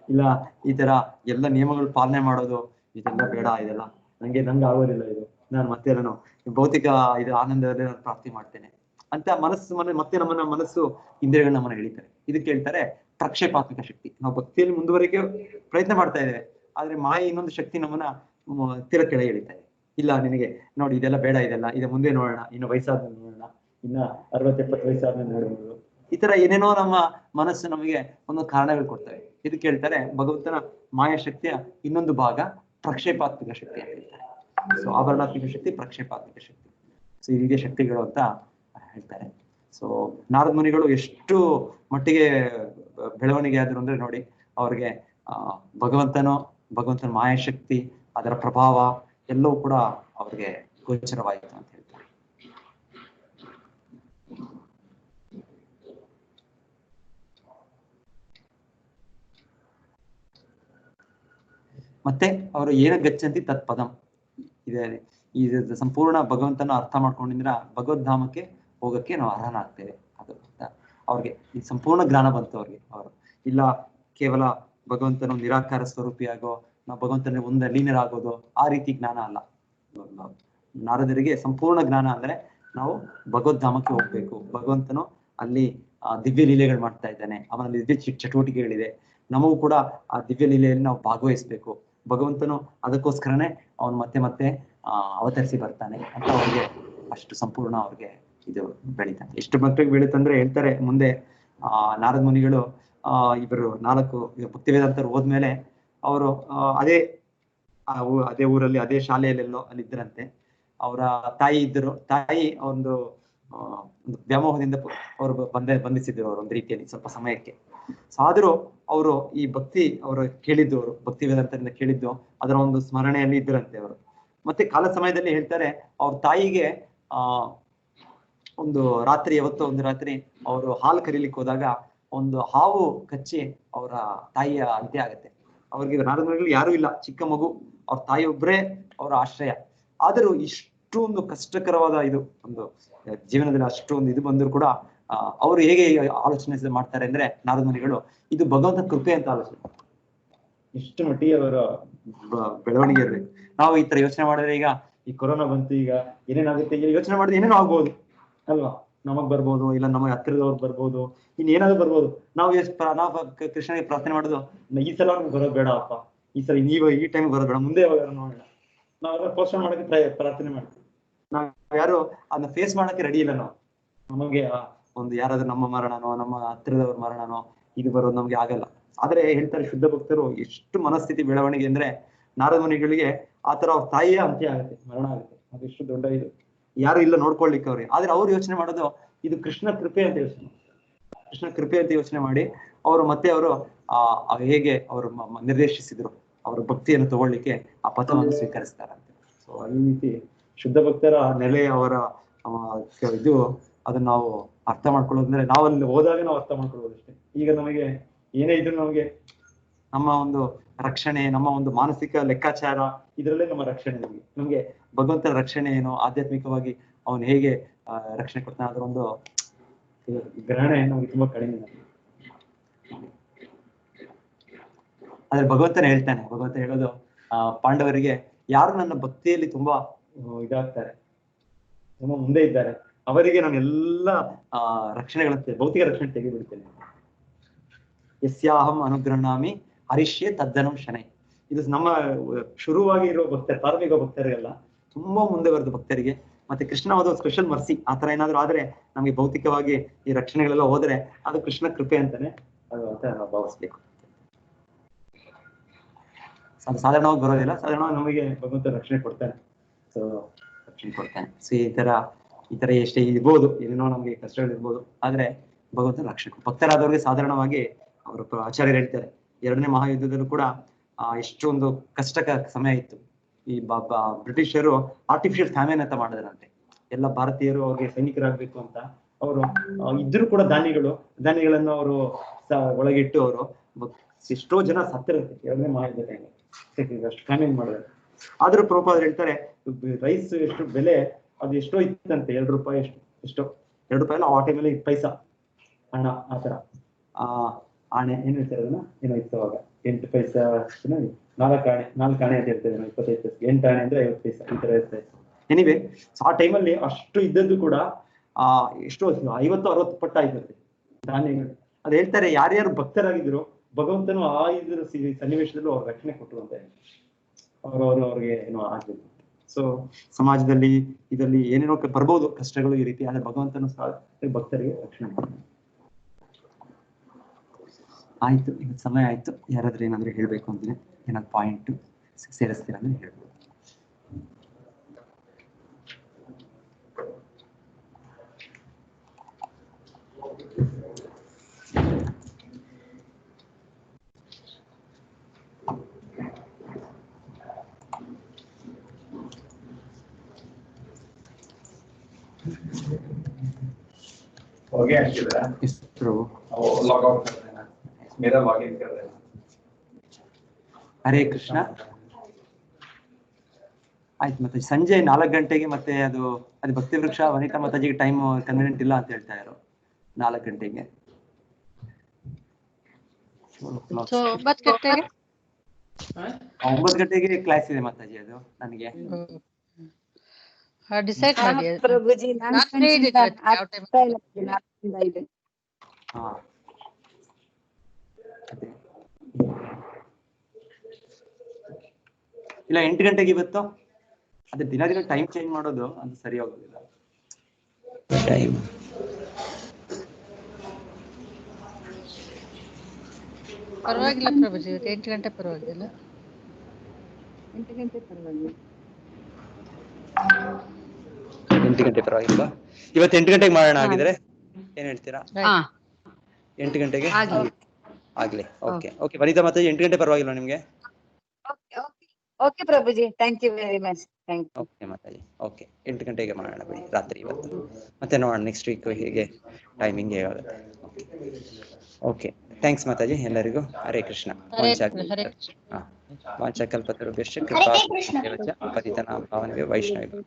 ಇಲ್ಲ, ಈ ತರ ಎಲ್ಲ ನಿಯಮಗಳು ಪಾಲನೆ ಮಾಡೋದು, ಇದೆಲ್ಲ ಬೇಡ, ಇದೆಲ್ಲ ನಂಗೆ ಆಗೋದಿಲ್ಲ, ಇದು ನಾನು ಮತ್ತೆ ನಾನು ಭೌತಿಕ ಇದು ಆನಂದದಲ್ಲಿ ನಾನು ಪ್ರಾಪ್ತಿ ಮಾಡ್ತೇನೆ ಅಂತ ಮತ್ತೆ ನಮ್ಮನ್ನ ಮನಸ್ಸು ಇಂದ್ರಿಯಗಳನ್ನ ನಮ್ಮನ್ನ ಎಳಿತಾರೆ. ಇದಕ್ಕೆ ಹೇಳ್ತಾರೆ ಪ್ರಕ್ಷೇಪಾತ್ಮಿಕ ಶಕ್ತಿ. ನಾವು ಭಕ್ತಿಯಲ್ಲಿ ಮುಂದುವರಿಕೆ ಪ್ರಯತ್ನ ಮಾಡ್ತಾ ಇದ್ದೇವೆ, ಆದ್ರೆ ಮಾಯೆ ಇನ್ನೊಂದು ಶಕ್ತಿ ನಮ್ಮನ್ನ ಕೆಳಗೆ ಎಳಿತಾ ಇದೆ. ಇಲ್ಲ ನಿನಗೆ ನೋಡಿ ಇದೆಲ್ಲ ಬೇಡ, ಇದು ಮುಂದೆ ನೋಡೋಣ, ಇನ್ನು ವಯಸ್ಸಾದ್ಮೇಲೆ ನೋಡೋಣ, ಇನ್ನ 60-70 ವಯಸ್ಸಾದ್ಮೇಲೆ ನೋಡಬಹುದು, ಈ ತರ ಏನೇನೋ ನಮ್ಮ ಮನಸ್ಸು ನಮಗೆ ಒಂದೊಂದು ಕಾರಣಗಳು ಕೊಡ್ತವೆ. ಇದಕ್ಕೆ ಹೇಳ್ತಾರೆ ಭಗವಂತನ ಮಾಯಾಶಕ್ತಿಯ ಇನ್ನೊಂದು ಭಾಗ ಪ್ರಕ್ಷೇಪಾತ್ಮಿಕ ಶಕ್ತಿ ಅಂತ ಹೇಳ್ತಾರೆ. ಸೊ ಆಭರಣಾತ್ಮಿಕ ಶಕ್ತಿ, ಪ್ರಕ್ಷೇಪಾತ್ಮಿಕ ಶಕ್ತಿ, ಸೊ ಈ ರೀತಿಯ ಶಕ್ತಿಗಳು ಅಂತ ಹೇಳ್ತಾರೆ. ಸೊ ನಾರದ ಮುನಿಗಳು ಎಷ್ಟು ಮಟ್ಟಿಗೆ ಬೆಳವಣಿಗೆ ಆದ್ರು ಅಂದ್ರೆ ನೋಡಿ, ಅವ್ರಿಗೆ ಭಗವಂತನ ಮಾಯಾಶಕ್ತಿ, ಅದರ ಪ್ರಭಾವ ಎಲ್ಲವೂ ಕೂಡ ಅವ್ರಿಗೆ ಗೋಚರವಾಯಿತು ಅಂತ ಹೇಳ್ತಾರೆ. ಮತ್ತೆ ಅವರು ಏನ ಗಚ್ಚಂತಿ ತತ್ಪದಂ ಇದೆ, ಇದು ಸಂಪೂರ್ಣ ಭಗವಂತನ ಅರ್ಥ ಮಾಡ್ಕೊಂಡಿದ್ರ ಭಗವದ್ಧಾಮಕ್ಕೆ ಹೋಗಕ್ಕೆ ನಾವು ಅರ್ಹನಾಗ್ತೇವೆ. ಅದು ಅವ್ರಿಗೆ ಈ ಸಂಪೂರ್ಣ ಜ್ಞಾನ ಬಂತು ಅವ್ರಿಗೆ. ಅವರು ಇಲ್ಲ ಕೇವಲ ಭಗವಂತನ ನಿರಾಕಾರ ಸ್ವರೂಪಿಯಾಗೋ, ನಾವು ಭಗವಂತನ ಒಂದು ಲೀನರಾಗೋದು, ಆ ರೀತಿ ಜ್ಞಾನ ಅಲ್ಲ. ನಾರದರಿಗೆ ಸಂಪೂರ್ಣ ಜ್ಞಾನ ಅಂದ್ರೆ ನಾವು ಭಗವದ್ಧಾಮಕ್ಕೆ ಹೋಗ್ಬೇಕು, ಭಗವಂತನು ಅಲ್ಲಿ ದಿವ್ಯ ಲೀಲೆಗಳು ಮಾಡ್ತಾ ಇದ್ದಾನೆ, ಅವನಲ್ಲಿ ದಿವ್ಯ ಚಟುವಟಿಕೆಗಳಿದೆ, ನಮಗೂ ಕೂಡ ಆ ದಿವ್ಯ ಲೀಲೆಯಲ್ಲಿ ನಾವು ಭಾಗವಹಿಸ್ಬೇಕು, ಭಗವಂತನು ಅದಕ್ಕೋಸ್ಕರನೇ ಅವನು ಮತ್ತೆ ಅವತರಿಸಿ ಬರ್ತಾನೆ ಅಂತ ಅವ್ರಿಗೆ ಅಷ್ಟು ಸಂಪೂರ್ಣ ಅವ್ರಿಗೆ ಇದು ಬೆಳೀತಾನೆ. ಎಷ್ಟು ಮಟ್ಟಿಗೆ ಬೆಳೀತಂದ್ರೆ ಹೇಳ್ತಾರೆ ಮುಂದೆ ನಾರದ ಮುನಿಗಳು ಇವರು 4 ಭಕ್ತಿ ವೇದಾಂತರು ಹೋದ್ಮೇಲೆ ಅವರು ಅದೇ ಊರಲ್ಲಿ ಅದೇ ಶಾಲೆಯಲ್ಲೆಲ್ಲೋ ಅಲ್ಲಿದ್ದರಂತೆ. ಅವರ ತಾಯಿ ಇದ್ದರು, ತಾಯಿ ಒಂದು ವ್ಯಾಮೋಹದಿಂದ ಅವರು ಬಂಧಿಸಿದ್ರು ಅವರು ಒಂದು ರೀತಿಯಲ್ಲಿ ಸ್ವಲ್ಪ ಸಮಯಕ್ಕೆ. ಆದ್ರೂ ಅವರು ಈ ಅವರು ಕೇಳಿದ್ದು, ಅವರು ಭಕ್ತಿ ವೇದಾಂತರಿಂದ ಕೇಳಿದ್ದು ಅದರ ಒಂದು ಸ್ಮರಣೆಯಲ್ಲಿ ಇದ್ದರಂತೆ ಅವರು. ಮತ್ತೆ ಕಾಲ ಸಮಯದಲ್ಲಿ ಹೇಳ್ತಾರೆ ಅವ್ರ ತಾಯಿಗೆ ಒಂದು ರಾತ್ರಿ ಅವರು ಹಾಲು ಕರೀಲಿಕ್ಕೆ ಹೋದಾಗ ಒಂದು ಹಾವು ಕಚ್ಚಿ ಅವರ ತಾಯಿಯ ಅಂತ್ಯ ಆಗತ್ತೆ. ಅವ್ರಿಗೆ ನಾರದರಲ್ಲಿ ಯಾರು ಇಲ್ಲ, ಚಿಕ್ಕ ಮಗು, ಅವ್ರ ತಾಯಿ ಒಬ್ಬರೇ ಅವರ ಆಶ್ರಯ. ಆದರೂ ಇಷ್ಟೊಂದು ಕಷ್ಟಕರವಾದ ಇದು ಒಂದು ಜೀವನದಲ್ಲಿ ಅಷ್ಟೊಂದು ಇದು ಬಂದ್ರು ಕೂಡ ಅವರು ಹೇಗೆ ಆಲೋಚನೆ ಮಾಡ್ತಾರೆ ಅಂದ್ರೆ ನಾರದ ಮುನಿಗಳು, ಇದು ಭಗವಂತ ಕೃಪೆ ಅಂತ ಆಲೋಚನೆ. ಇಷ್ಟು ಮಟ್ಟಿಗೆ ಅವರ ಬೆಳವಣಿಗೆ ಇರ್ಬೇಕು. ನಾವು ಈ ತರ ಯೋಚನೆ ಮಾಡಿದ್ರೆ ಈಗ ಈ ಕೊರೋನಾ ಬಂತು, ಈಗ ಏನೇನಾಗುತ್ತೆ, ಈಗ ಯೋಚನೆ ಮಾಡಿದ್ರೆ ಏನೇನೋ ಆಗ್ಬೋದು ಅಲ್ವಾ, ನಮಗ್ ಬರ್ಬೋದು, ಇಲ್ಲ ನಮಗೆ ಹತ್ತಿರದವ್ರು ಬರ್ಬೋದು, ಇನ್ನೇನಾದ್ರು ಬರ್ಬೋದು. ನಾವು ಕೃಷ್ಣನಿಗೆ ಪ್ರಾರ್ಥನೆ ಮಾಡೋದು, ಈ ಸಲ ನಮ್ಗೆ ಬರೋದು ಬೇಡ ಅಪ್ಪ, ಈ ಸಲ ಈ ಟೈಮ್ ಬರೋದು ಬೇಡ, ಮುಂದೆ ಯಾವಾಗ ನೋಡೋಣ, ನಾವೆಲ್ಲ ಪೋಷಣೆ ಮಾಡಕ್ಕೆ ಪ್ರಾರ್ಥನೆ ಮಾಡ್ತೀವಿ. ನಾವ್ ಯಾರು ಅದನ್ನ ಫೇಸ್ ಮಾಡಕ್ಕೆ ರೆಡಿ ಇಲ್ಲ. ನಾವು ನಮಗೆ ಒಂದು ಯಾರಾದ್ರೂ ನಮ್ಮ ಮರಣನೋ, ನಮ್ಮ ಹತ್ತಿರದವ್ರ ಮರಣನೋ ಇದು ಬರೋದು ನಮ್ಗೆ ಆಗಲ್ಲ. ಆದ್ರೆ ಹೇಳ್ತಾರೆ ಶುದ್ಧ ಭಕ್ತರು ಎಷ್ಟು ಮನಸ್ಥಿತಿ ಬೆಳವಣಿಗೆ ಅಂದ್ರೆ ನಾರದ ಮುನಿಗಳಿಗೆ ಆತರ ಅವ್ರ ತಾಯಿಯೇ ಅಂತ್ಯ ಆಗುತ್ತೆ, ಮರಣ ಆಗುತ್ತೆ. ಅದೆಷ್ಟು ದೊಡ್ಡ ಇದು, ಯಾರು ಇಲ್ಲ ನೋಡ್ಕೊಳ್ಲಿಕ್ಕೆ ಅವ್ರಿಗೆ. ಆದ್ರೆ ಅವ್ರು ಯೋಚನೆ ಮಾಡೋದು ಇದು ಕೃಷ್ಣ ಕೃಪೆ ಅಂತ ಯೋಚನೆ, ಕೃಷ್ಣ ಕೃಪೆ ಅಂತ ಯೋಚನೆ ಮಾಡಿ ಅವರು ಹೇಗೆ ಅವರು ನಿರ್ದೇಶಿಸಿದ್ರು ಅವ್ರ ಭಕ್ತಿಯನ್ನು ತಗೊಳ್ಳಿಕ್ಕೆ ಆ ಪಥವನ್ನು ಸ್ವೀಕರಿಸ್ತಾರಂತೆ. ಸೊ ಈ ರೀತಿ ಶುದ್ಧ ಭಕ್ತರ ನೆಲೆ, ಅವರ ಇದು ಅದನ್ನ ನಾವು ಅರ್ಥ ಮಾಡ್ಕೊಳ್ಳೋದಂದ್ರೆ ನಾವು ಅಲ್ಲಿ ಹೋದಾಗ ನಾವು ಅರ್ಥ ಮಾಡ್ಕೊಳ್ಬೋದು ಅಷ್ಟೇ. ಈಗ ನಮಗೆ ಏನೇ ಇದ್ರು ನಮಗೆ ನಮ್ಮ ಒಂದು ರಕ್ಷಣೆ, ನಮ್ಮ ಒಂದು ಮಾನಸಿಕ ಲೆಕ್ಕಾಚಾರ, ಇದರಲ್ಲೇ ನಮ್ಮ ರಕ್ಷಣೆ. ನಮ್ಗೆ ಭಗವಂತನ ರಕ್ಷಣೆ ಏನು, ಆಧ್ಯಾತ್ಮಿಕವಾಗಿ ಅವನು ಹೇಗೆ ರಕ್ಷಣೆ ಕೊಡ್ತಾನೆ ಅದರ ಒಂದು ಗ್ರಹಣ ನಮ್ಗೆ ತುಂಬಾ ಕಡಿಮೆ. ಆದ್ರೆ ಭಗವಂತನೇ ಹೇಳ್ತಾನೆ, ಭಗವಂತ ಹೇಳೋದು ಪಾಂಡವರಿಗೆ ಯಾರು ನನ್ನ ಭಕ್ತಿಯಲ್ಲಿ ತುಂಬಾ ಇದಾಗ್ತಾರೆ, ತುಂಬಾ ಮುಂದೆ ಇದ್ದಾರೆ, ಅವರಿಗೆ ನಾನು ಎಲ್ಲ ರಕ್ಷಣೆಗಳಂತೆ ಭೌತಿಕ ರಕ್ಷಣೆ ತೆಗೆದುಬಿಡ್ತೇನೆ. ಯಸ್ಯಾಹಂ ಅನುಗ್ರಹಣಾಮಿ ಹರಿಷ್ಯೆ ತದ್ದನಂ ಶನೈ. ಇದು ನಮ್ಮ ಶುರುವಾಗಿ ಇರೋ ಭಕ್ತರು, ಪ್ರಾರಂಭಿಕ ಭಕ್ತರಿಗೆಲ್ಲ, ತುಂಬಾ ಮುಂದೆ ಬರೆದ ಭಕ್ತರಿಗೆ. ಮತ್ತೆ ಕೃಷ್ಣ ಹೋದ ಸ್ಪೆಷಲ್ ಮರ್ಸಿ. ಆತರ ಏನಾದ್ರು ಆದ್ರೆ ನಮ್ಗೆ ಭೌತಿಕವಾಗಿ ಈ ರಕ್ಷಣೆಗಳೆಲ್ಲ ಹೋದ್ರೆ ಅದು ಕೃಷ್ಣ ಕೃಪೆ ಅಂತಾನೆ ಅದು ಅಂತ ನಾವು ಭಾವಿಸ್ಬೇಕು. ಸಾಧಾರಣವಾಗಿ ಬರೋದಿಲ್ಲ, ಸಾಧಾರಣವಾಗಿ ನಮಗೆ ಭಗವಂತ ರಕ್ಷಣೆ ಕೊಡ್ತಾನೆ. ಸೊ ರಕ್ಷಣೆ ಕೊಡ್ತಾನೆ. ಸೊ ಈ ತರ ಎಷ್ಟೇ ಇರ್ಬೋದು, ಏನೇನೋ ನಮ್ಗೆ ಕಷ್ಟಗಳಿರ್ಬೋದು, ಆದ್ರೆ ಭಗವಂತ ರಕ್ಷಣೆ. ಭಕ್ತರಾದವ್ರಿಗೆ ಸಾಧಾರಣವಾಗಿ ಅವರು ಆಚಾರ್ಯರು ಹೇಳ್ತಾರೆ, 2ನೇ ಮಹಾಯುದ್ಧದಲ್ಲೂ ಕೂಡ ಎಷ್ಟೊಂದು ಕಷ್ಟಕ ಸಮಯ ಇತ್ತು. ಈ ಬ್ರಿಟಿಷರು ಆರ್ಟಿಫಿಷಿಯಲ್ ಫ್ಯಾಮಿನ್ ಅಂತ ಮಾಡಿದ್ರಂತೆ. ಎಲ್ಲ ಭಾರತೀಯರು ಅವ್ರಿಗೆ ಸೈನಿಕರಾಗ್ಬೇಕು ಅಂತ ಅವರು ಇದ್ರು ಕೂಡ ಧಾನ್ಯಗಳನ್ನು ಅವರು ಒಳಗಿಟ್ಟು ಅವರು ಎಷ್ಟೋ ಜನ ಸತ್ತಿರುತ್ತೆ 2ನೇ ಮಹಾಯುದ್ಧ ಟೈಮ್ ಅಷ್ಟು ಫ್ಯಾಮಿನ್ ಮಾಡಿದ್ರೆ. ಆದ್ರೂ ಪ್ರಭುಪಾದರು ಹೇಳ್ತಾರೆ ರೈಸ್ ಎಷ್ಟು ಬೆಲೆ ಅದು ಎಷ್ಟೋ ಇತ್ತಂತೆ, 2 ರೂಪಾಯಿ ಎಷ್ಟೋ 2 ರೂಪಾಯಿ ಅಲ್ಲ, ಆ ಟೈಮಲ್ಲಿ 20 ಪೈಸಾ ಹಣ, ಆತರ ಆಣೆ ಏನ್ ಹೇಳ್ತಾರೆ ಅದನ್ನ, ಏನೋ ಇತ್ತು ಅವಾಗ 8 ಪೈಸಾ 4 ಆಣೆ ಅಂತ ಹೇಳ್ತೇವೆ ನಾವು, 25 ಪೈಸೆ 8 ಆಣೆ ಅಂದ್ರೆ 50 ಪೈಸಾ ಈ ತರ ಇರ್ತದೆ. ಎನಿವೆ ಆ ಟೈಮಲ್ಲಿ ಅಷ್ಟು ಇದ್ದದ್ದು ಕೂಡ ಎಷ್ಟೋ 50-60 ಪಟ್ಟ ಆಯ್ತದೆ ಧಾನ್ಯಗಳು. ಅದು ಹೇಳ್ತಾರೆ ಯಾರ್ಯಾರು ಭಕ್ತರಾಗಿದ್ರು ಭಗವಂತನು ಆ ಇದ್ರ ಸನ್ನಿವೇಶದಲ್ಲೂ ಅವ್ರ ರಕ್ಷಣೆ ಕೊಟ್ಟರು ಅಂತ ಹೇಳಿ ಅವ್ರಿಗೆ ಏನೋ ಆಗ್ಬೇಕು. ಸೊ ಸಮಾಜದಲ್ಲಿ ಇದರಲ್ಲಿ ಏನೇನೋ ಬರ್ಬೋದು ಕಷ್ಟಗಳು ಈ ರೀತಿ, ಆದ್ರೆ ಭಗವಂತನು ಸಹ ಭಕ್ತರಿಗೆ ರಕ್ಷಣೆ ಮಾಡ್ತಾನೆ. ಆಯ್ತು, ಈಗ ಸಮಯ ಆಯ್ತು. ಯಾರಾದ್ರೂ ಏನಾದ್ರು ಹೇಳ್ಬೇಕು ಅಂದ್ರೆ ಏನಾದ್ರು ಪಾಯಿಂಟ್ ಸೇರಿಸ್ತೀರ ಅಂದ್ರೆ ಹೇಳ್ಬೋದು. हो गया लॉग आउट कर देना, मेरा लॉग इन कर देना। ಹರೇ ಕೃಷ್ಣ. ಆಯ್ತು, ಮತ್ತೆ ಸಂಜೆ 4 ಗಂಟೆಗೆ ಮತ್ತೆ ಅದು ಭಕ್ತಿ ವೃಕ್ಷ ವನಿತಾ ಮಾತಾಜಿಗೆ ಟೈಮ್ ಕನ್ವೀನಿಯಂಟ್ ಇಲ್ಲ ಅಂತ ಹೇಳ್ತಾ ಇದ್ರು. 4 ಗಂಟೆಗೆ 9 ಗಂಟೆಗೆ ಕ್ಲಾಸ್ ಇದೆ ಮಾತಾಜಿ. ಅದು ನನಗೆ ಡಿಸೈಡ್ ಮಾಡಿ ಪ್ರಭುಜಿ ಇಲ್ಲ 8 ಗಂಟೆಗೆ ಇವತ್ತು. ಅದೇ ದಿನ ಟೈಮ್ ಚೇಂಜ್ ಮಾಡೋದು ಅದು ಸರಿ ಹೋಗೋದಿಲ್ಲ. ಟೈಮ್ ಪರವಾಗಿಲ್ಲ ಪ್ರಭುಜಿ, 8 ಗಂಟೆ ಪರವಾಗಿಲ್ಲ. 8 ಗಂಟೆ ಪರವಾಗಿಲ್ಲ. ಇವತ್ತು 8 ಗಂಟೆಗೆ ಮಾಡೋಣ ಆಗಿದ್ರೆ ಏನ್ ಹೇಳ್ತೀರಾ? 8 ಗಂಟೆಗೆ ಆಗ್ಲಿ. ಓಕೆ ಓಕೆ ವನಿತಾ ಮಾತಾಜಿ 8 ಗಂಟೆ ಪರವಾಗಿಲ್ಲ ನಿಮ್ಗೆ? Okay Prabhuji, thank you very much. Thank you. Okay Mataji, okay 8 ಗಂಟೆಗೆ ಮಾಡೋಣ ಬಿಡಿ ರಾತ್ರಿ ಇವತ್ತು. ಮತ್ತೆ ನೋಡೋಣ ನೆಕ್ಸ್ಟ್ ವೀಕ್ ಹೇಗೆ ಟೈಮಿಂಗ್ ಹೇಗಾಗುತ್ತೆ. ಓಕೆ ಥ್ಯಾಂಕ್ಸ್ ಮಾತಾಜಿ ಎಲ್ಲರಿಗೂ. ಹರೇ ಕೃಷ್ಣ. ವಾಂಚಾಕಲ್ಪತರುಭ್ಯಶ್ಚ ಕೃಪಾ ಪತಿತನಾಂ ಪಾವನೇಭ್ಯೋ ವೈಷ್ಣವೇಭ್ಯೋ